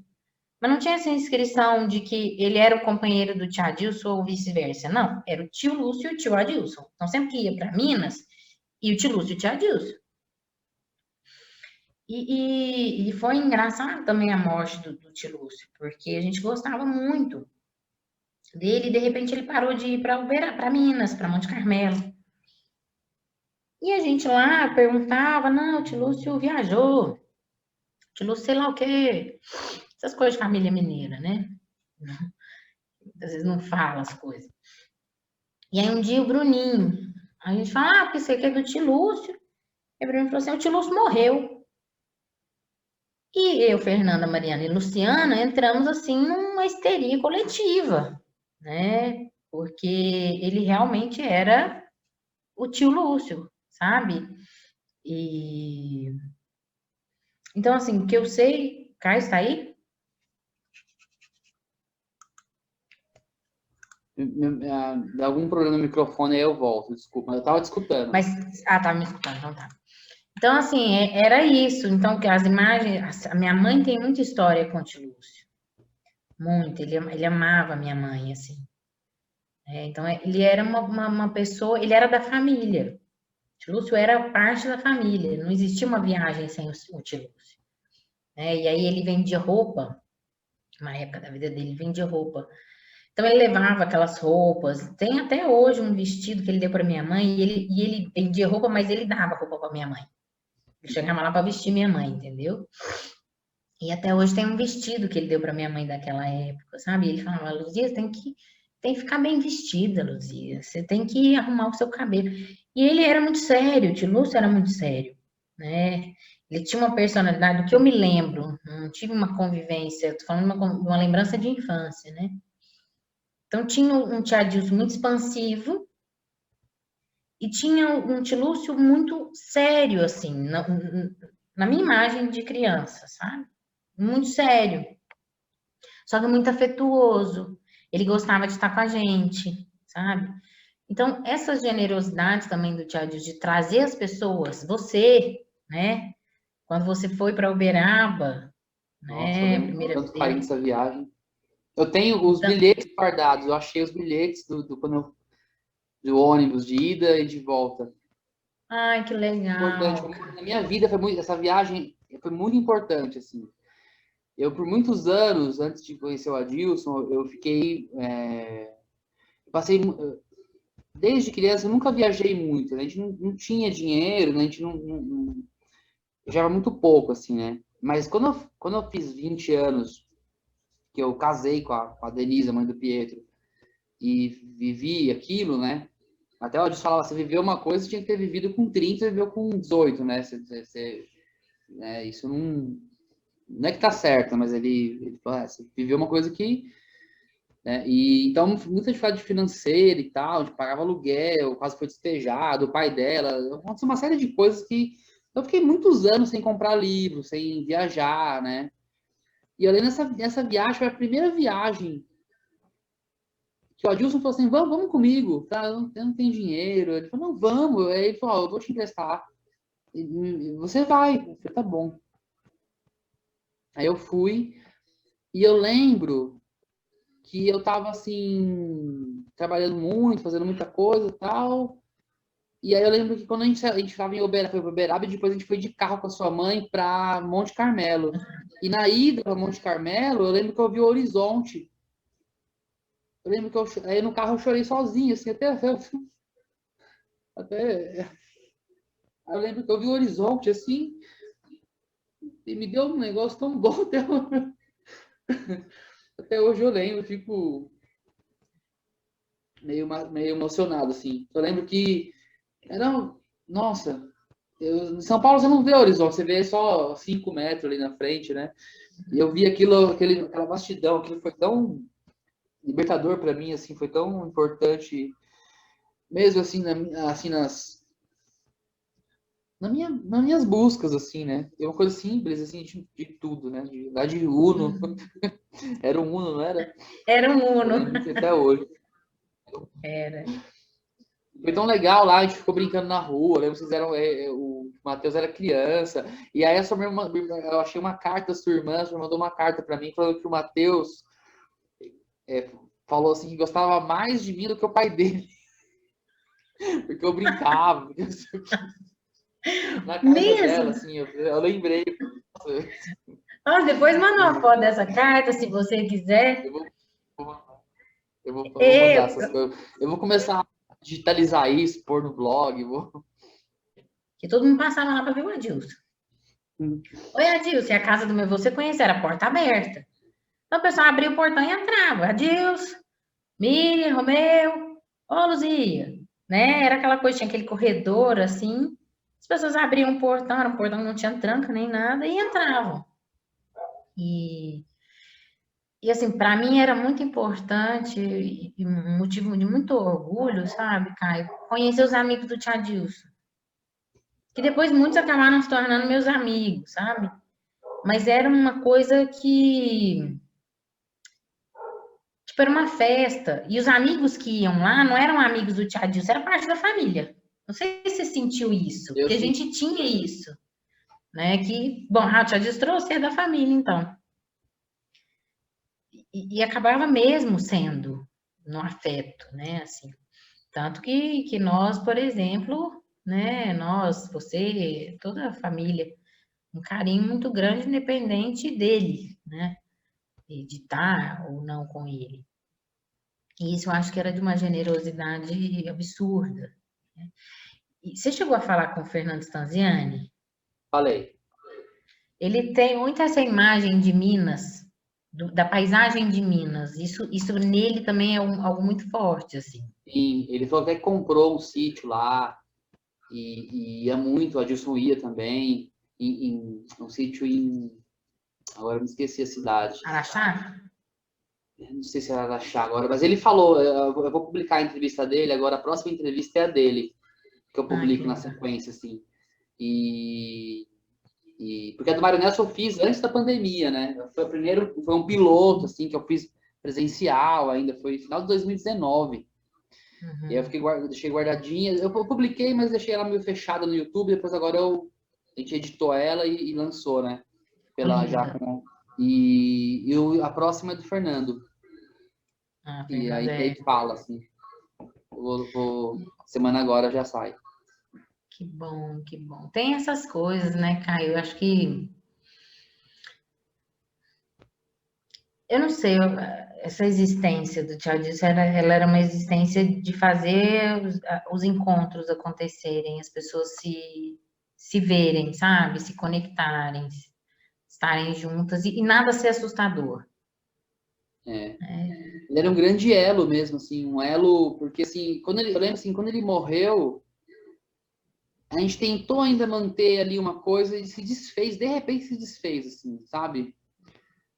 Mas não tinha essa inscrição de que ele era o companheiro do tia Adilson ou vice-versa. Não, era o tio Lúcio e o tio Adilson. Então, sempre que ia para Minas, e o tio Lúcio e o tio Adilson. E foi engraçado também a morte do tio Lúcio, porque a gente gostava muito dele, e de repente ele parou de ir para Minas, para Monte Carmelo. E a gente lá perguntava, não, o tio Lúcio viajou, o tio Lúcio sei lá o quê. Essas coisas de família mineira, né? Às vezes não fala as coisas. E aí um dia o Bruninho, a gente fala, porque isso aqui é do tio Lúcio. E o Bruninho falou assim, o tio Lúcio morreu. E eu, Fernanda, Mariana e Luciana entramos assim numa histeria coletiva, né? Porque ele realmente era o tio Lúcio, sabe? E então, assim, o que eu sei, Caio, está aí? Dá algum problema no microfone, aí eu volto, desculpa, mas eu tava te escutando. Mas, tá me escutando, então tá. Então, assim, era isso. Então, que as imagens, a minha mãe tem muita história com o tio Lúcio. Muito, ele amava a minha mãe, assim. Então, ele era uma pessoa, ele era da família. O tio Lúcio era parte da família, não existia uma viagem sem o tio Lúcio. E aí ele vendia roupa, na época da vida dele, vendia roupa. Então ele levava aquelas roupas. Tem até hoje um vestido que ele deu para minha mãe, e ele vendia roupa, mas ele dava roupa para minha mãe. Ele chegava lá para vestir minha mãe, entendeu? E até hoje tem um vestido que ele deu para minha mãe daquela época, sabe? E ele falava, Luzia, tem que ficar bem vestida, Luzia. Você tem que arrumar o seu cabelo. E ele era muito sério, o tio Lúcio era muito sério, né? Ele tinha uma personalidade, do que eu me lembro, não tive uma convivência, tô falando de uma lembrança de infância, né? Então tinha um tia Dilson muito expansivo e tinha um tio Lúcio muito sério, assim, na minha imagem de criança, sabe? Muito sério, só que muito afetuoso. Ele gostava de estar com a gente, sabe? Então, essa generosidade também do Tia Adilson de trazer as pessoas, você, né? Quando você foi para Uberaba, Nossa, eu né? lembro com Primeira tanto carinho vez. dessa viagem. Eu tenho os Então, bilhetes guardados, eu achei os bilhetes do ônibus de ida e de volta. ai, que Importante, legal. na minha vida essa viagem foi muito importante, assim. Eu, por muitos anos, antes de conhecer o Adilson, eu fiquei, passei, desde criança, eu nunca viajei muito, né? A gente não tinha dinheiro, né? A gente viajava muito pouco, assim, né? Mas quando eu fiz 20 anos, que eu casei com a Denise, a mãe do Pietro, e vivi aquilo, né? Até o Adilson falava, você viveu uma coisa, você tinha que ter vivido com 30, e viveu com 18, né? Né? Isso não é que tá certo, mas ele falou, você viveu uma coisa que, né? E então muita dificuldade financeira e tal, de pagava aluguel, quase foi despejado, o pai dela, aconteceu uma série de coisas que eu fiquei muitos anos sem comprar livro, sem viajar, né? E além dessa viagem, foi a primeira viagem que o Adilson falou assim, vamos comigo, tá? Eu não tenho dinheiro. Ele falou, não, vamos. Aí ele falou, eu vou te emprestar. E você vai. Eu falei, tá bom. Aí eu fui e eu lembro que eu tava assim, trabalhando muito, fazendo muita coisa e tal. E aí eu lembro que quando a gente tava em Uberaba, foi para Uberaba e depois a gente foi de carro com a sua mãe para Monte Carmelo. E na ida para Monte Carmelo, eu lembro que eu vi o horizonte. Eu lembro que aí no carro eu chorei sozinho, assim, até eu lembro que eu vi o horizonte assim e me deu um negócio tão bom até hoje eu lembro, eu fico meio emocionado assim. Eu lembro que era, nossa, em São Paulo você não vê horizonte, você vê só 5 metros ali na frente, né? E eu vi aquela vastidão, aquilo foi tão libertador para mim, assim, foi tão importante, mesmo assim, assim nas minhas buscas, assim, né? É uma coisa simples, assim, de tudo, né? De lá de Uno, era um Uno, não era? Era um Eu Uno. lembro que até hoje. Era. Foi tão legal lá, a gente ficou brincando na rua. Eu lembro que vocês eram. O Matheus era criança. E aí a sua irmã, eu achei uma carta da sua irmã, você mandou uma carta para mim, falando que o Matheus é, falou assim que gostava mais de mim do que o pai dele, porque eu brincava, porque não sei o quê. Na carta dela, Mesmo? assim, eu lembrei. Ah, depois manda uma foto dessa carta, se você quiser. Eu vou, eu vou mandar Eu, essas coisas. Eu vou começar a digitalizar isso, pôr no blog. que todo mundo passava lá para ver o Adilson. Oi, Adilson, e a casa do meu avô você conhece, era porta aberta. Então o pessoal abria o portão e entrava. Adilson, Miriam, Romeu, ô Luzia, né? Era aquela coisa, tinha aquele corredor assim. As pessoas abriam o portão, era um portão que não tinha tranca nem nada, e entravam. E, e assim, para mim era muito importante e um motivo de muito orgulho, sabe, Caio? Conhecer os amigos do Tia Adilson. Que depois muitos acabaram se tornando meus amigos, sabe? Mas era uma coisa que, tipo, era uma festa. E os amigos que iam lá não eram amigos do Tia Adilson, era parte da família. Não sei se você sentiu isso, Eu porque a sim. gente tinha isso, né? Que, bom, o Tia Adilson trouxe é da família, então. E acabava mesmo sendo no afeto, né? Assim, tanto que nós, por exemplo, né? Nós, você, toda a família, um carinho muito grande, independente dele, né? De estar ou não com ele. E isso eu acho que era de uma generosidade absurda. E você chegou a falar com o Fernando Stanziani? Falei. Ele tem muito essa imagem de Minas, da paisagem de Minas. Isso nele também é algo muito forte, assim. Sim, ele falou até que comprou um sítio lá e ia muito, o Adilson ia também, um sítio agora eu me esqueci a cidade, Araxá? não sei se era Araxá agora, mas ele falou, eu vou publicar a entrevista dele, agora a próxima entrevista é a dele, que eu Ah, que publico na legal. sequência, assim, e, porque a do Mário Nelson eu fiz antes da pandemia, né, foi um piloto, assim, que eu fiz presencial ainda, foi final de 2019, E aí eu deixei guardadinha. Eu publiquei, mas deixei ela meio fechada no YouTube. Depois agora a gente editou ela e lançou, né? Pela Linda. A próxima é do Fernando. Ah, E aí Fernanda, ele fala, assim. Semana agora já sai. que bom, que bom. Tem essas coisas, né, Caio? Eu acho que, eu não sei, essa existência do Tchau Disso, ela era uma existência de fazer os encontros acontecerem, as pessoas se verem, sabe? Se conectarem, estarem juntas e nada ser assustador. É. Ele era um grande elo mesmo, assim, um elo, porque assim, eu lembro assim, quando ele morreu, a gente tentou ainda manter ali uma coisa e se desfez, de repente se desfez, assim, sabe?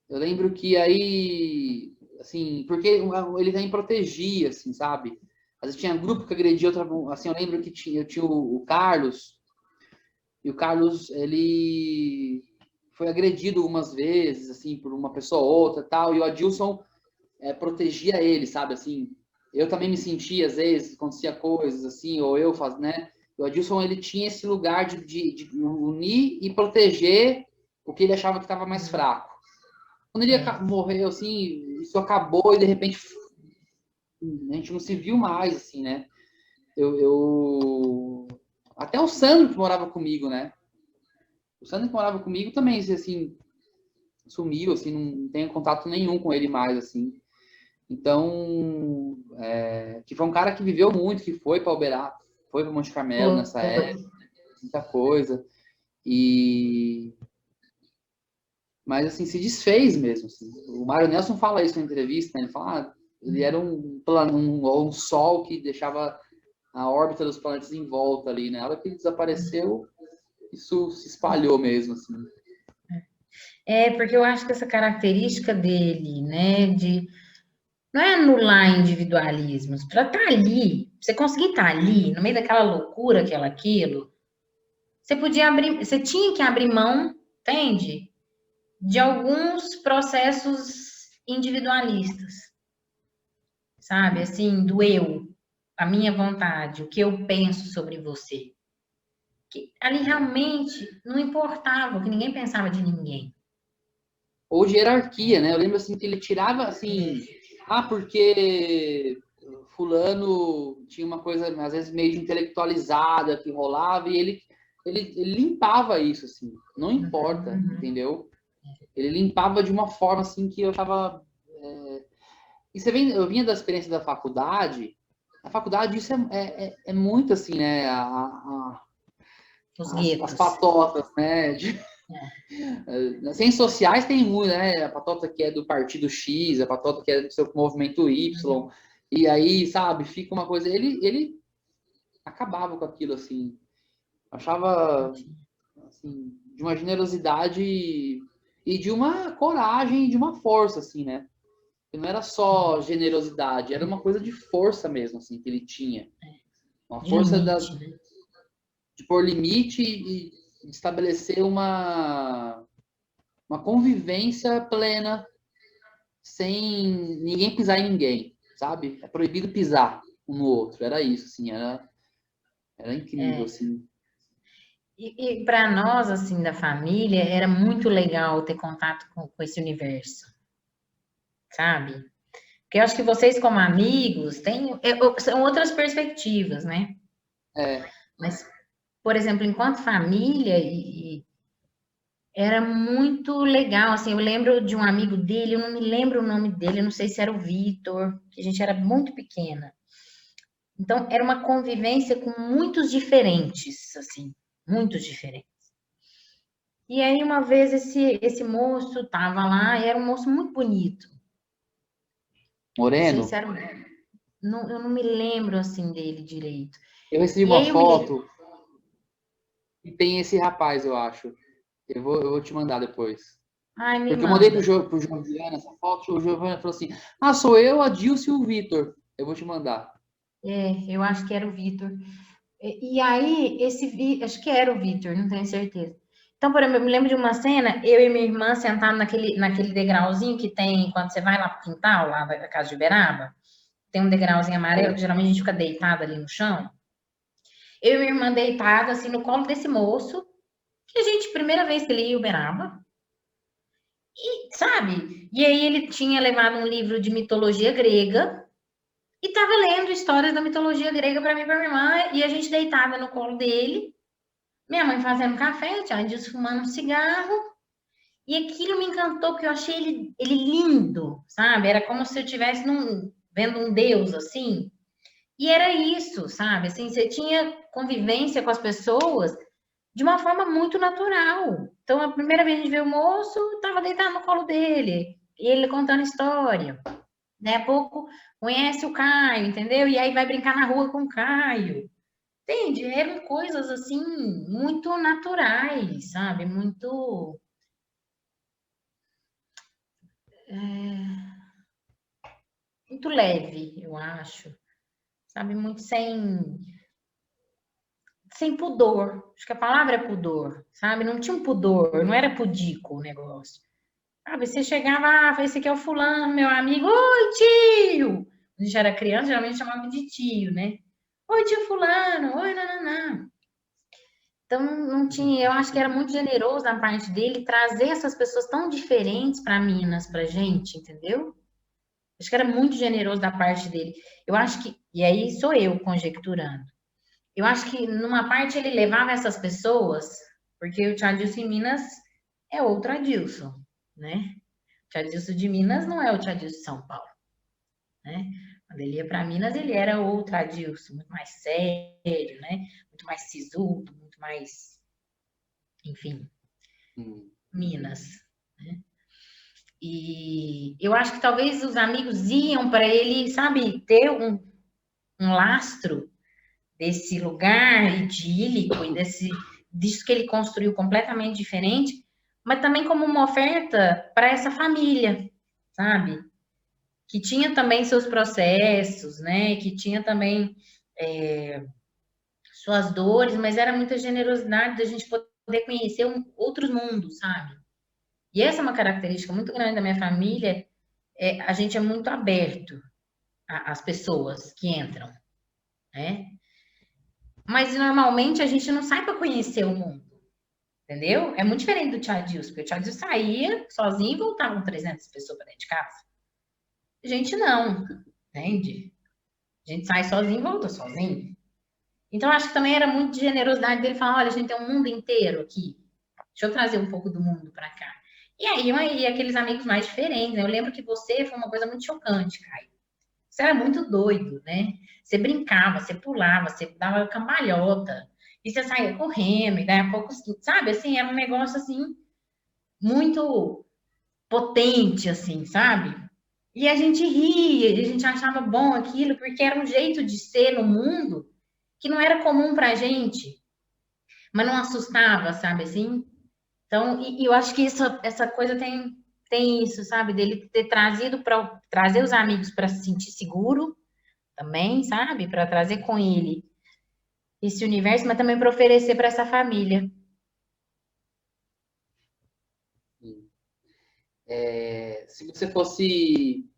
Eu lembro que aí, assim, porque ele também protegia, assim, sabe? Às vezes tinha grupo que agredia outra, assim, eu lembro que eu tinha o Carlos, e o Carlos, ele foi agredido algumas vezes, assim, por uma pessoa ou outra, tal, e o Adilson protegia ele, sabe, assim, eu também me sentia, às vezes, acontecia coisas, assim, ou eu faz, né, o Adilson, ele tinha esse lugar de unir e proteger o que ele achava que estava mais fraco. Quando ele morreu, assim, isso acabou e, de repente, a gente não se viu mais, assim, né, até o Sandro que morava comigo, né, o Sandro que morava comigo também, assim, sumiu, assim, não tenho contato nenhum com ele mais, assim. Então, que foi um cara que viveu muito, que foi para Uberaba, foi para Monte Carmelo nessa Foi. época, muita coisa. Mas, assim, se desfez mesmo. Assim. O Mário Nelson fala isso na entrevista, né? Ele fala, ele era um sol que deixava a órbita dos planetas em volta ali, né? Na hora que ele desapareceu, isso se espalhou mesmo, assim. Porque eu acho que essa característica dele, né, de não é anular individualismos, para estar ali, você conseguir estar ali, no meio daquela loucura que era aquilo, você tinha que abrir mão, entende? De alguns processos individualistas, sabe? Assim, do eu, a minha vontade, o que eu penso sobre você. Que ali realmente não importava, que ninguém pensava de ninguém. Ou de hierarquia, né? Eu lembro, assim, que ele tirava, assim, porque fulano tinha uma coisa, às vezes, meio de intelectualizada que rolava, e ele limpava isso, assim, não importa, entendeu? Ele limpava de uma forma, assim, que eu tava... E eu vinha da experiência da faculdade, a faculdade, isso é muito, assim, né? Os As guetos. patotas, né? Nas ciências sociais tem muito, né? A patota que é do partido X, a patota que é do seu movimento Y, e aí, sabe, fica uma coisa. Ele acabava com aquilo, assim. Achava, assim, de uma generosidade e de uma coragem, de uma força, assim, né? Que não era só generosidade, era uma coisa de força mesmo, assim, que ele tinha. Uma De força limite, né? de pôr limite e de estabelecer uma convivência plena sem ninguém pisar em ninguém, sabe? É proibido pisar um no outro. Era isso, assim, era incrível, assim. E para nós, assim, da família, era muito legal ter contato com esse universo, sabe? Porque eu acho que vocês, como amigos, são outras perspectivas, né? É, Mas, por exemplo, enquanto família, era muito legal, assim, eu lembro de um amigo dele, eu não me lembro o nome dele, eu não sei se era o Vitor, que a gente era muito pequena. Então, era uma convivência com muitos diferentes, assim, muitos diferentes. E aí, uma vez, esse moço tava lá, e era um moço muito bonito. Não sei se Moreno, era. Não, eu não me lembro, assim, dele direito. eu recebi E uma aí, eu me lembro. foto e tem esse rapaz, eu acho. Eu vou te mandar depois. Ai, me Porque eu mandei manda. pro João Viana essa foto, o João Viana falou assim, sou eu, a Dilce e o Vitor. Eu vou te mandar. Eu acho que era o Vitor. E aí, acho que era o Vitor, não tenho certeza. Então, por exemplo, eu me lembro de uma cena, eu e minha irmã sentados naquele degrauzinho que tem quando você vai lá pro quintal, lá da casa de Uberaba. tem um degrauzinho amarelo, que geralmente a gente fica deitada ali no chão. Eu e minha irmã deitada, assim, no colo desse moço, que a gente, primeira vez que ele ia em Uberaba, e, sabe? E aí ele tinha levado um livro de mitologia grega e estava lendo histórias da mitologia grega para mim e para minha irmã, e a gente deitada no colo dele, minha mãe fazendo café, tia Dias fumando um cigarro, e aquilo me encantou, porque eu achei ele lindo, sabe? Era como se eu estivesse vendo um deus, assim. E era isso, sabe? Assim, você tinha convivência com as pessoas de uma forma muito natural. Então, a primeira vez que a gente viu o moço, estava deitado no colo dele, e ele contando história. Daí a pouco conhece o Caio, entendeu? E aí vai brincar na rua com o Caio. Entende? Eram coisas assim muito naturais, sabe? Muito leve, eu acho. Sabe? Muito sem pudor. Acho que a palavra é pudor, sabe? Não tinha um pudor, não era pudico o negócio. Sabe? Você chegava, esse aqui é o fulano, meu amigo. Oi, tio! Quando a gente era criança, geralmente chamava de tio, né? Oi, tio fulano. Oi, nananã. Então, não tinha, eu acho que era muito generoso da parte dele trazer essas pessoas tão diferentes para Minas, pra gente, entendeu? Acho que era muito generoso da parte dele. Eu acho que, e aí sou eu conjecturando. Eu acho que numa parte ele levava essas pessoas, porque o Tchadilson em Minas é outro Adilson, né? O Tchadilson de Minas não é o Tchadilson de São Paulo, né? Quando ele ia para Minas, ele era outro Adilson, muito mais sério, né? Muito mais sisudo, muito mais, enfim, Minas, né? E eu acho que talvez os amigos iam para ele, sabe, ter um lastro desse lugar idílico e disso que ele construiu completamente diferente, mas também como uma oferta para essa família, sabe? Que tinha também seus processos, né? Que tinha também suas dores, mas era muita generosidade da gente poder conhecer outros mundos, sabe? E essa é uma característica muito grande da minha família, a gente é muito aberto às pessoas que entram, né? Mas normalmente a gente não sai para conhecer o mundo, entendeu? É muito diferente do Tchadilson, porque o Tchadilson saía sozinho e voltava com 300 pessoas para dentro de casa. A gente não, entende? A gente sai sozinho e volta sozinho. Então, acho que também era muito de generosidade dele falar: olha, a gente tem um mundo inteiro aqui. Deixa eu trazer um pouco do mundo para cá. E aí, aqueles amigos mais diferentes, né? Eu lembro que você foi uma coisa muito chocante, Caio. Você era muito doido, né? Você brincava, você pulava, você dava cambalhota, e você saía correndo, e daí a pouco, sabe, assim, era um negócio, assim, muito potente, assim, sabe? E a gente ria, a gente achava bom aquilo, porque era um jeito de ser no mundo que não era comum pra gente, mas não assustava, sabe, assim? Então, e eu acho que essa coisa tem isso, sabe? Dele ter trazido para trazer os amigos para se sentir seguro também, sabe? Para trazer com ele esse universo, mas também para oferecer para essa família. Se você fosse...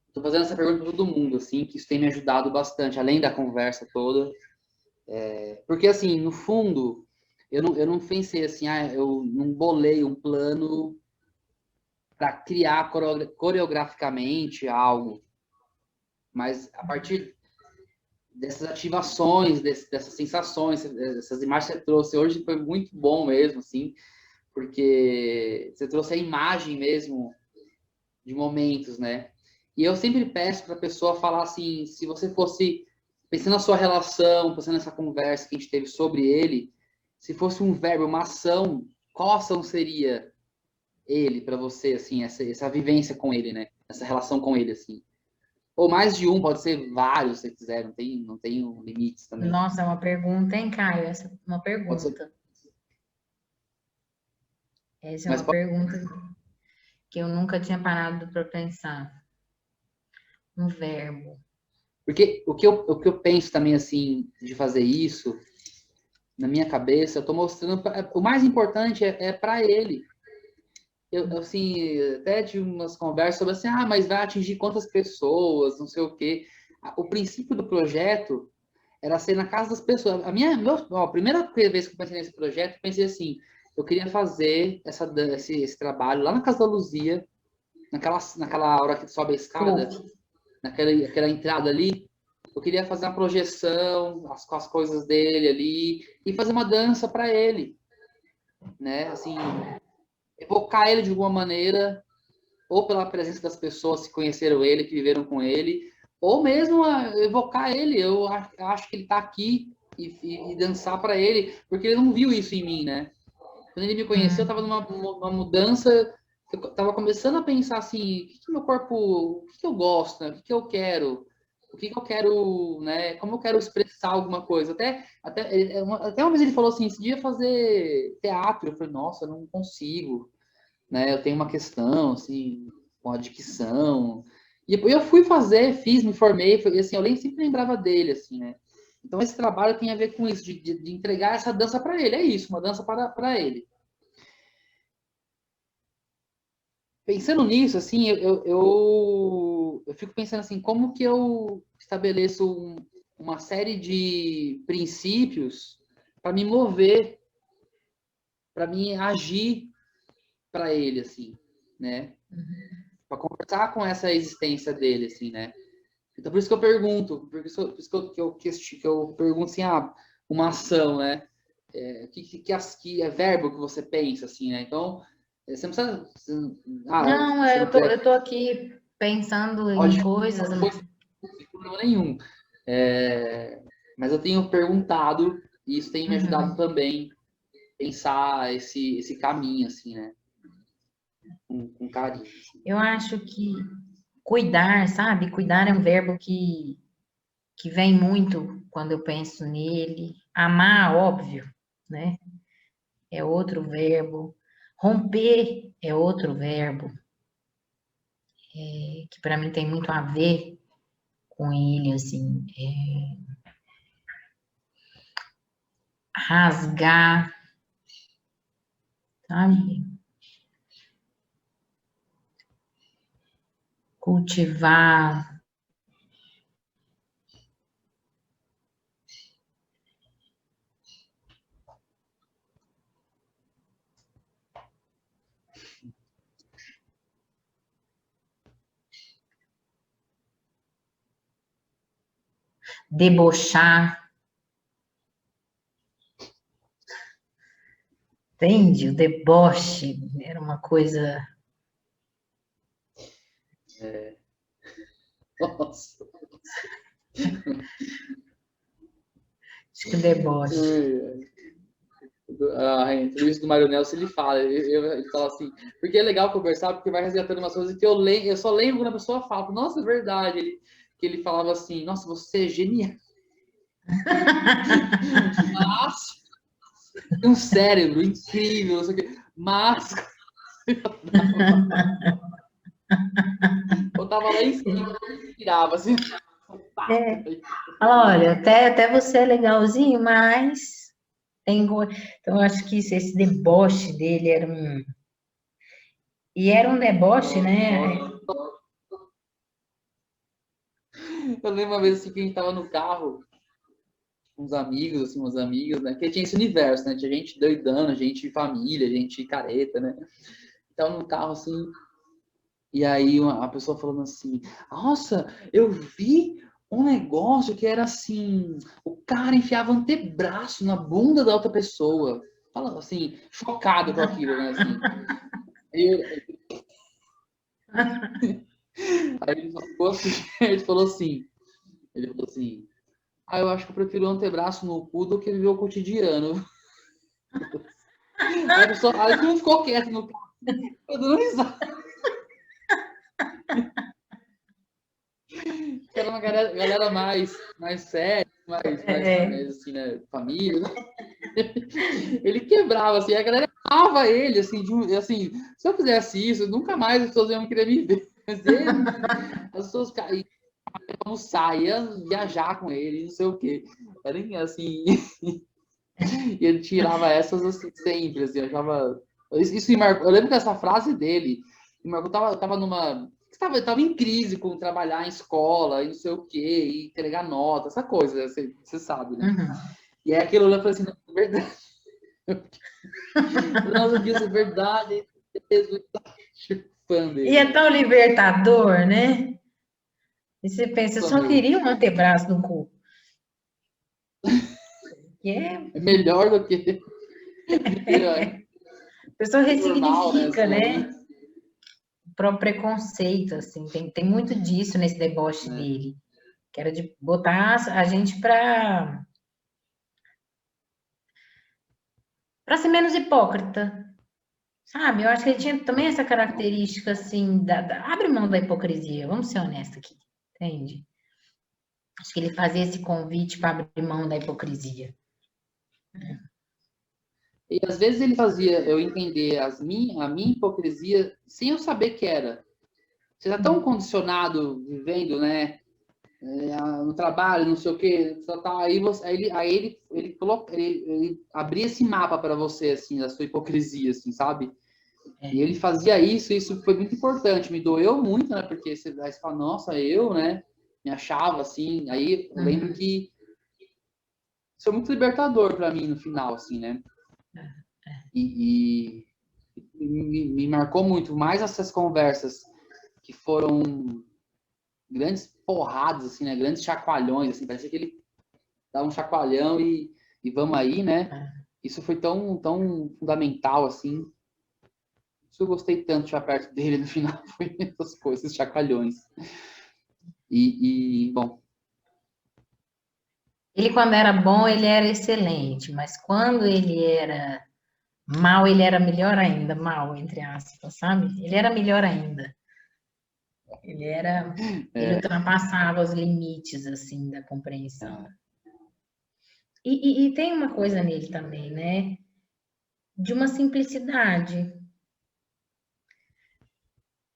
Estou fazendo essa pergunta para todo mundo, assim, que isso tem me ajudado bastante, além da conversa toda. Porque, assim, no fundo, eu não pensei assim, eu não bolei um plano para criar coreograficamente algo, mas a partir dessas ativações, dessas sensações, dessas imagens que você trouxe hoje foi muito bom mesmo, assim, porque você trouxe a imagem mesmo de momentos, né? E eu sempre peço para a pessoa falar assim, se você fosse pensando na sua relação, pensando nessa conversa que a gente teve sobre ele, se fosse um verbo, uma ação, qual ação seria ele para você, assim, essa vivência com ele, né? Essa relação com ele, assim. Ou mais de um, pode ser vários, se quiser, não tem limites também. Nossa, é uma pergunta, hein, Caio? Essa é uma Pode ser, pergunta. Essa é mas uma pode, pergunta que eu nunca tinha parado para pensar. Um verbo. porque o que eu penso também, assim, de fazer isso, na minha cabeça, eu estou mostrando, o mais importante é para ele. eu, assim, até tive umas conversas sobre assim, mas vai atingir quantas pessoas, não sei o quê. O princípio do projeto era ser na casa das pessoas. A primeira vez que eu pensei nesse projeto, eu pensei assim, eu queria fazer esse trabalho lá na casa da Luzia, naquela hora que sobe a escada, Clube. aquela entrada ali. Eu queria fazer uma projeção com as coisas dele ali e fazer uma dança para ele, né? Assim, evocar ele de alguma maneira, ou pela presença das pessoas que conheceram ele, que viveram com ele, ou mesmo evocar ele. Eu acho que ele está aqui e dançar para ele, porque ele não viu isso em mim, né? Quando ele me conheceu, eu estava numa mudança, eu estava começando a pensar assim, o que, que meu corpo, o que, que eu gosto, né? O que, que eu quero, o que, que eu quero, né? Como eu quero expressar alguma coisa. Até uma vez ele falou assim, esse dia fazer teatro. Eu falei, nossa, eu não consigo, né? Eu tenho uma questão, assim, com a dicção. E eu fui fazer, fiz, me formei, foi, assim, sempre lembrava dele, assim, né? Então, esse trabalho tem a ver com isso, de entregar essa dança para ele. É isso, uma dança para ele. Pensando nisso, assim, eu fico pensando assim, como que eu estabeleço uma série de princípios para me mover, para me agir para ele, assim, né? Para conversar com essa existência dele, assim, né? Então, por isso que eu pergunto, por isso que eu pergunto assim, uma ação, né? Que é verbo que você pensa, assim, né? Então, você não precisa. Não, Se não quiser, eu tô aqui pensando em pode coisas, falar, não tem problema nenhum. É, mas eu tenho perguntado, e isso tem me ajudado uhum. também a pensar esse caminho, assim, né? Com carinho. Assim. Eu acho que cuidar, sabe? Cuidar é um verbo que vem muito quando eu penso nele. Amar, óbvio, né? É outro verbo. Romper é outro verbo, que para mim tem muito a ver com ele, assim. Rasgar, sabe? Cultivar, debochar, entende? O deboche era uma coisa. Nossa. Acho que o deboche. A entrevista do Mário Nelson, ele fala, ele fala assim, porque é legal conversar, porque vai resgatando umas coisas que eu só lembro quando a pessoa fala, nossa, é verdade, que ele falava assim, nossa, você é genial, mas tem um cérebro incrível, não sei o quê, mas eu tava lá em cima, eu tirava assim, É. Fala, olha, até você é legalzinho, mas então eu acho que esse deboche dele era um. E era um deboche, né? nossa. Eu lembro uma vez assim que a gente tava no carro, uns amigos, assim, umas amigas, né? Que tinha esse universo, né? Tinha gente doidando, gente de família, gente careta, né? Então no carro assim, e aí a pessoa falando assim, nossa, eu vi um negócio que era assim, o cara enfiava antebraço na bunda da outra pessoa. Fala assim, chocado com aquilo, né? Assim. Aí, aí ele falou assim, ele falou assim, eu acho que eu prefiro o antebraço no cu do que viver o cotidiano. Aí todo mundo ficou quieto no carro, dando risada. Que era uma galera mais séria, mais assim, né, família. Ele quebrava, assim, a galera amava ele, assim, assim, se eu fizesse isso, nunca mais as pessoas iam querer me ver. Mas ele, as pessoas iam almoçar, iam viajar com ele, não sei o quê. Era assim, e ele tirava essas assim, sempre, assim, eu achava. Isso me marcou. Eu lembro dessa frase dele. Me marcou, tava numa. Tava em crise com trabalhar em escola e não sei o quê, e entregar nota, essa coisa, você sabe, né? Uhum. E aí aquilo eu falei assim, não, é verdade. Nossa, Deus, é verdade. Jesus, fã E dele, é né? tão libertador, né? E você pensa, eu só Aham. queria um antebraço no cu. Que é, É melhor do que viver a pessoa normal, né? ressignifica, Assim, né? O próprio preconceito, assim. Tem muito disso nesse deboche né? dele. Que era de botar a gente para ser menos hipócrita, sabe? Eu acho que ele tinha também essa característica, assim, abre mão da hipocrisia, vamos ser honestos aqui, entende? Acho que ele fazia esse convite para abrir mão da hipocrisia. E às vezes ele fazia eu entender a minha hipocrisia sem eu saber que era. Você está tão condicionado vivendo, né? No trabalho, não sei o quê, aí, ele abria esse mapa para você, assim, da sua hipocrisia, assim, sabe? E ele fazia isso, e isso foi muito importante, me doeu muito, né? Porque aí você fala, nossa, eu, né? Me achava assim. Aí eu lembro Uhum. que isso foi muito libertador para mim no final, assim, né? E, me marcou muito mais essas conversas que foram grandes porradas, assim, né? Grandes chacoalhões, assim, parecia que ele dá um chacoalhão e vamos aí, né? Isso foi tão fundamental, assim. Isso eu gostei tanto de estar perto dele no final, foi essas coisas, esses chacoalhões. Bom, Ele, quando era bom, ele era excelente, mas quando ele era mal, ele era melhor ainda, mal, entre aspas, sabe? Ele era melhor ainda. Ele é, ultrapassava os limites, assim, da compreensão. é, E tem uma coisa nele também, né? De uma simplicidade.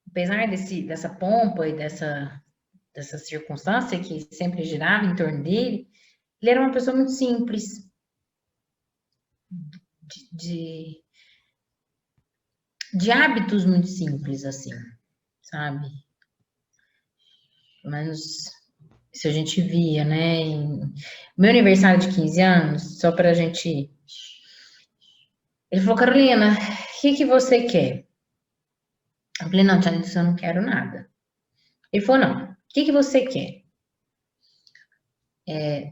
Apesar dessa pompa e dessa circunstância que sempre girava em torno dele, ele era uma pessoa muito simples, de, de hábitos muito simples, assim, sabe? Pelo menos isso a gente via, né? Meu aniversário de 15 anos, só pra gente. Ele falou, Carolina, o que que você quer? Eu falei, não, Tia Nilce, eu não quero nada. Ele falou, não, o que que você quer?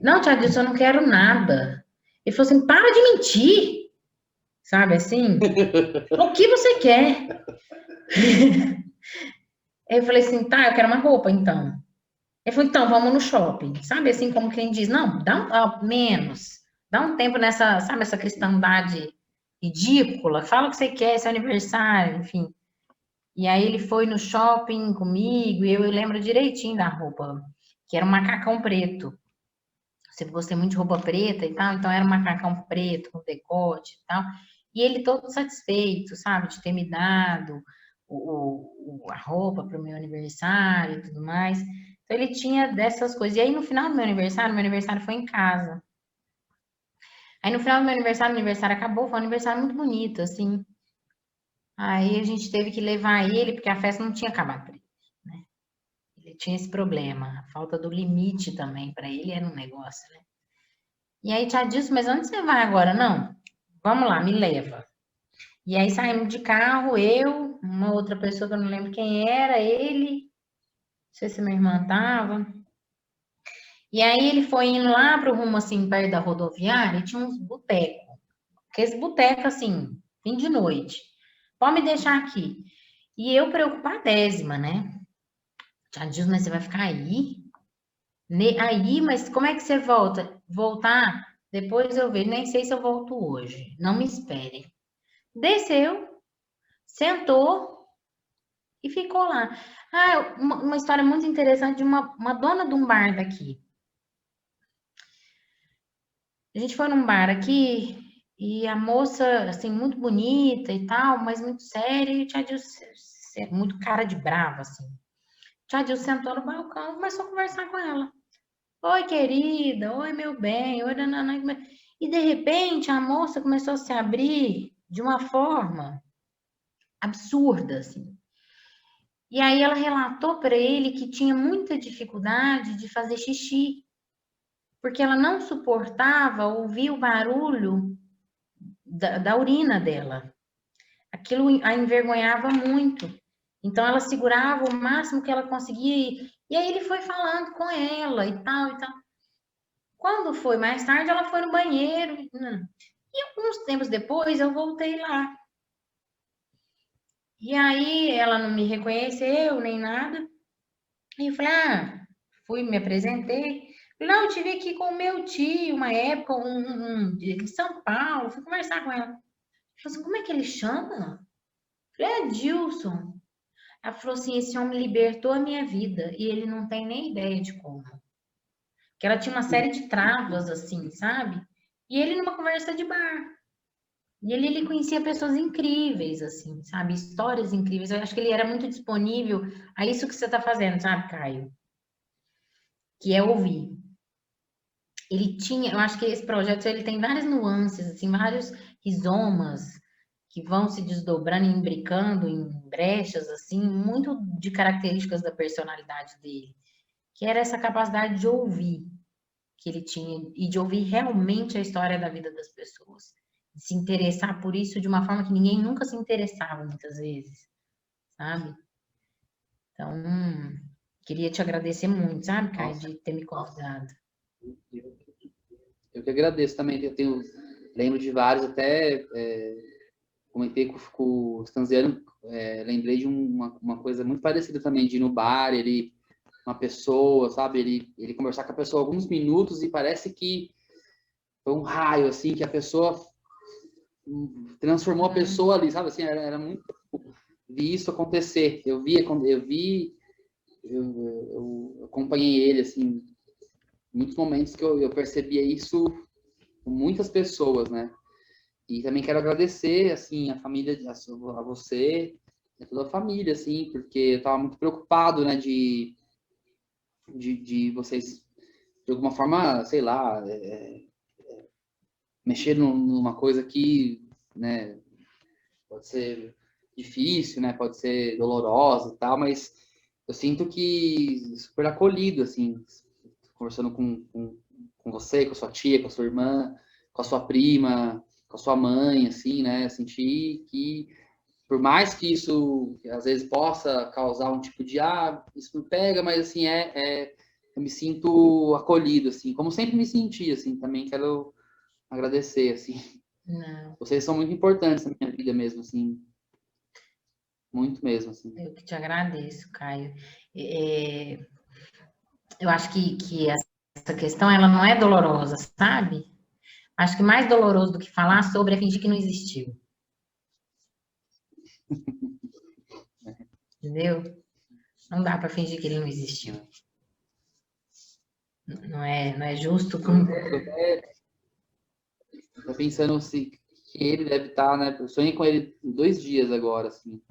Não, Tia Nilce, eu não quero nada. Ele falou assim, para de mentir, sabe assim? O que você quer? Aí eu falei assim, tá, eu quero uma roupa, então. Ele falou, então, vamos no shopping. Sabe assim, como quem diz, não, menos. Dá um tempo nessa, sabe, essa cristandade ridícula. Fala o que você quer, seu aniversário, enfim. E aí ele foi no shopping comigo, e eu lembro direitinho da roupa, que era um macacão preto. Sempre gostei muito de roupa preta e tal, então era um macacão preto, com decote e tal. E ele todo satisfeito, sabe, de ter me dado a roupa para o meu aniversário e tudo mais. Então ele tinha dessas coisas. E aí no final do meu aniversário foi em casa. Aí no final do meu aniversário acabou, foi um aniversário muito bonito, assim. Aí a gente teve que levar ele, porque a festa não tinha acabado para ele, né? Ele tinha esse problema, a falta do limite também para ele era um negócio, né? E aí Tia disse, mas onde você vai agora? Não, vamos lá, me leva. E aí saímos de carro, eu, uma outra pessoa que eu não lembro quem era, ele, não sei se minha irmã tava. E aí ele foi indo lá pro rumo, assim, perto da rodoviária, e tinha uns botecos. Aqueles botecos, assim, fim de noite. Pode me deixar aqui. E eu preocupadésima, né? Já diz, mas você vai ficar aí? Aí, mas como é que você volta? Voltar? Depois eu vejo, nem sei se eu volto hoje. Não me espere. Desceu, sentou e ficou lá. Ah, uma história muito interessante de uma dona de um bar daqui. A gente foi num bar aqui e a moça, assim, muito bonita e tal, mas muito séria, e o tia Dilce, muito cara de brava, assim. O tia Dilce sentou no balcão e começou a conversar com ela. Oi, querida, oi, meu bem, oi, nananã. E de repente a moça começou a se abrir de uma forma. absurda, assim. E aí ela relatou para ele que tinha muita dificuldade de fazer xixi, porque ela não suportava ouvir o barulho da urina dela. Aquilo a envergonhava muito. Então ela segurava o máximo que ela conseguia. E aí ele foi falando com ela e tal, e tal. Quando foi mais tarde, ela foi no banheiro. E alguns tempos depois eu voltei lá. E aí ela não me reconheceu nem nada. E eu falei, fui, me apresentei. Falei, não, eu tive aqui com o meu tio, uma época, de São Paulo, fui conversar com ela. Ela falou assim, como é que ele chama? Eu falei, é Dilson. Ela falou assim, esse homem libertou a minha vida e ele não tem nem ideia de como. Que ela tinha uma série de travas, assim, sabe? E ele numa conversa de bar. E ele conhecia pessoas incríveis, assim, sabe? Histórias incríveis. Eu acho que ele era muito disponível a isso que você está fazendo, sabe, Caio? Que é ouvir. Ele tinha, eu acho que esse projeto ele tem várias nuances, assim, vários rizomas que vão se desdobrando e imbricando em brechas, assim, muito de características da personalidade dele, que era essa capacidade de ouvir que ele tinha e de ouvir realmente a história da vida das pessoas, de se interessar por isso de uma forma que ninguém nunca se interessava muitas vezes, sabe? Então, queria te agradecer muito, sabe, Caio, Nossa, de ter me convidado. eu que agradeço também. Lembro de vários, até comentei com o Stanziano, lembrei de uma coisa muito parecida também, de ir no bar, uma pessoa, sabe, ele conversar com a pessoa alguns minutos e parece que foi um raio, assim, que a pessoa transformou a pessoa ali, sabe, assim, era muito, vi isso acontecer, eu acompanhei ele, assim, muitos momentos que eu percebia isso com muitas pessoas, né? E também quero agradecer, assim, a família, a você, a toda a família, assim, porque eu estava muito preocupado, né, de vocês, de alguma forma, sei lá, mexer numa coisa que, né, pode ser difícil, né, pode ser dolorosa e tal, mas eu sinto que super acolhido, assim, conversando com você, com a sua tia, com a sua irmã, com a sua prima, com a sua mãe, assim, né? Senti que, por mais que isso às vezes possa causar um tipo de, isso me pega, mas assim, eu me sinto acolhido, assim, como sempre me senti, assim, também quero agradecer, assim. Não. Vocês são muito importantes na minha vida mesmo, assim, muito mesmo, assim. Eu que te agradeço, Caio. Eu acho que essa questão ela não é dolorosa, sabe? Acho que mais doloroso do que falar sobre é fingir que não existiu. Entendeu? Não dá para fingir que ele não existiu. Não é justo com. Tô pensando assim, que ele deve estar, né? Eu sonhei com ele 2 dias agora, assim.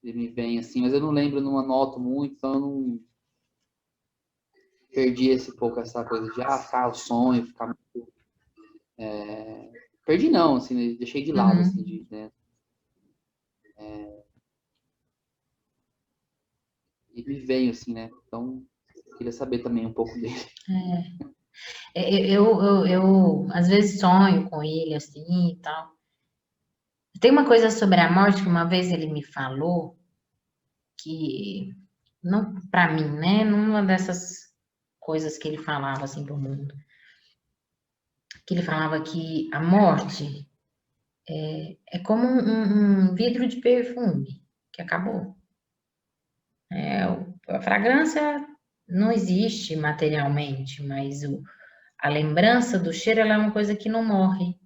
Ele me vem assim, mas eu não lembro, não anoto muito, então eu não perdi esse pouco essa coisa de ficar o sonho, ficar muito. Perdi não, assim, né, deixei de lado, assim, Uhum. né? E me veio assim, né? Então, queria saber também um pouco dele. Eu às vezes sonho com ele assim e tal. Tem uma coisa sobre a morte que uma vez ele me falou que não para mim, né? Numa dessas coisas que ele falava assim pro mundo, que ele falava que a morte é como um vidro de perfume que acabou. A fragrância não existe materialmente, mas a lembrança do cheiro ela é uma coisa que não morre.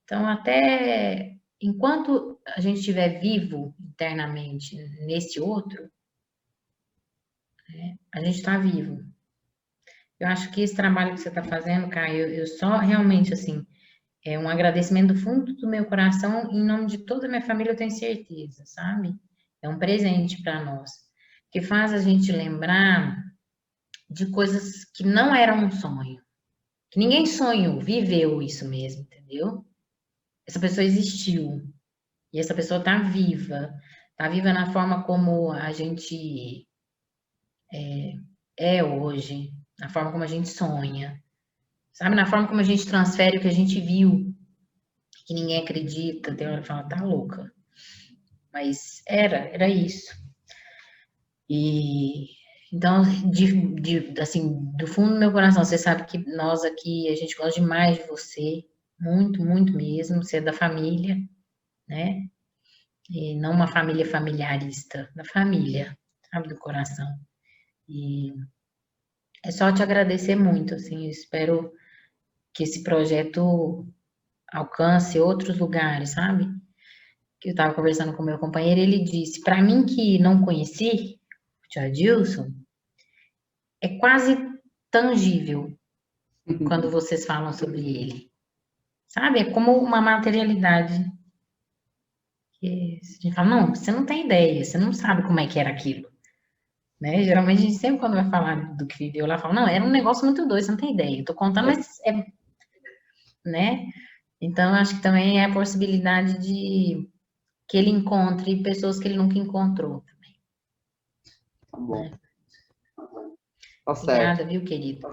Então, até enquanto a gente estiver vivo internamente nesse outro, a gente está vivo. Eu acho que esse trabalho que você está fazendo, Caio, eu só realmente, assim, é um agradecimento do fundo do meu coração, em nome de toda a minha família, eu tenho certeza, sabe? É um presente para nós, que faz a gente lembrar de coisas que não eram um sonho, que ninguém sonhou, viveu isso mesmo, entendeu? Essa pessoa existiu. E essa pessoa está viva. Está viva na forma como a gente é hoje, na forma como a gente sonha, sabe? Na forma como a gente transfere o que a gente viu, que ninguém acredita. Tem hora que fala, tá louca. Mas era isso. E então, assim, do fundo do meu coração, você sabe que nós aqui, a gente gosta demais de você, muito, muito mesmo. Você é da família, né? E não uma família familiarista, da família, sabe, do coração. E é só te agradecer muito, assim, eu espero que esse projeto alcance outros lugares, sabe? Que eu estava conversando com meu companheiro, ele disse, para mim que não conheci o tio Adilson, é quase tangível quando vocês falam sobre ele, sabe? É como uma materialidade. Que a gente fala, não, você não tem ideia, você não sabe como é que era aquilo. Né? Geralmente a gente sempre quando vai falar do que viveu lá, fala, não, era um negócio muito doido, você não tem ideia. Eu tô contando, mas né? Então, eu acho que também é a possibilidade de que ele encontre pessoas que ele nunca encontrou. Tá bom. Né? Tá certo. Obrigada, viu, querido?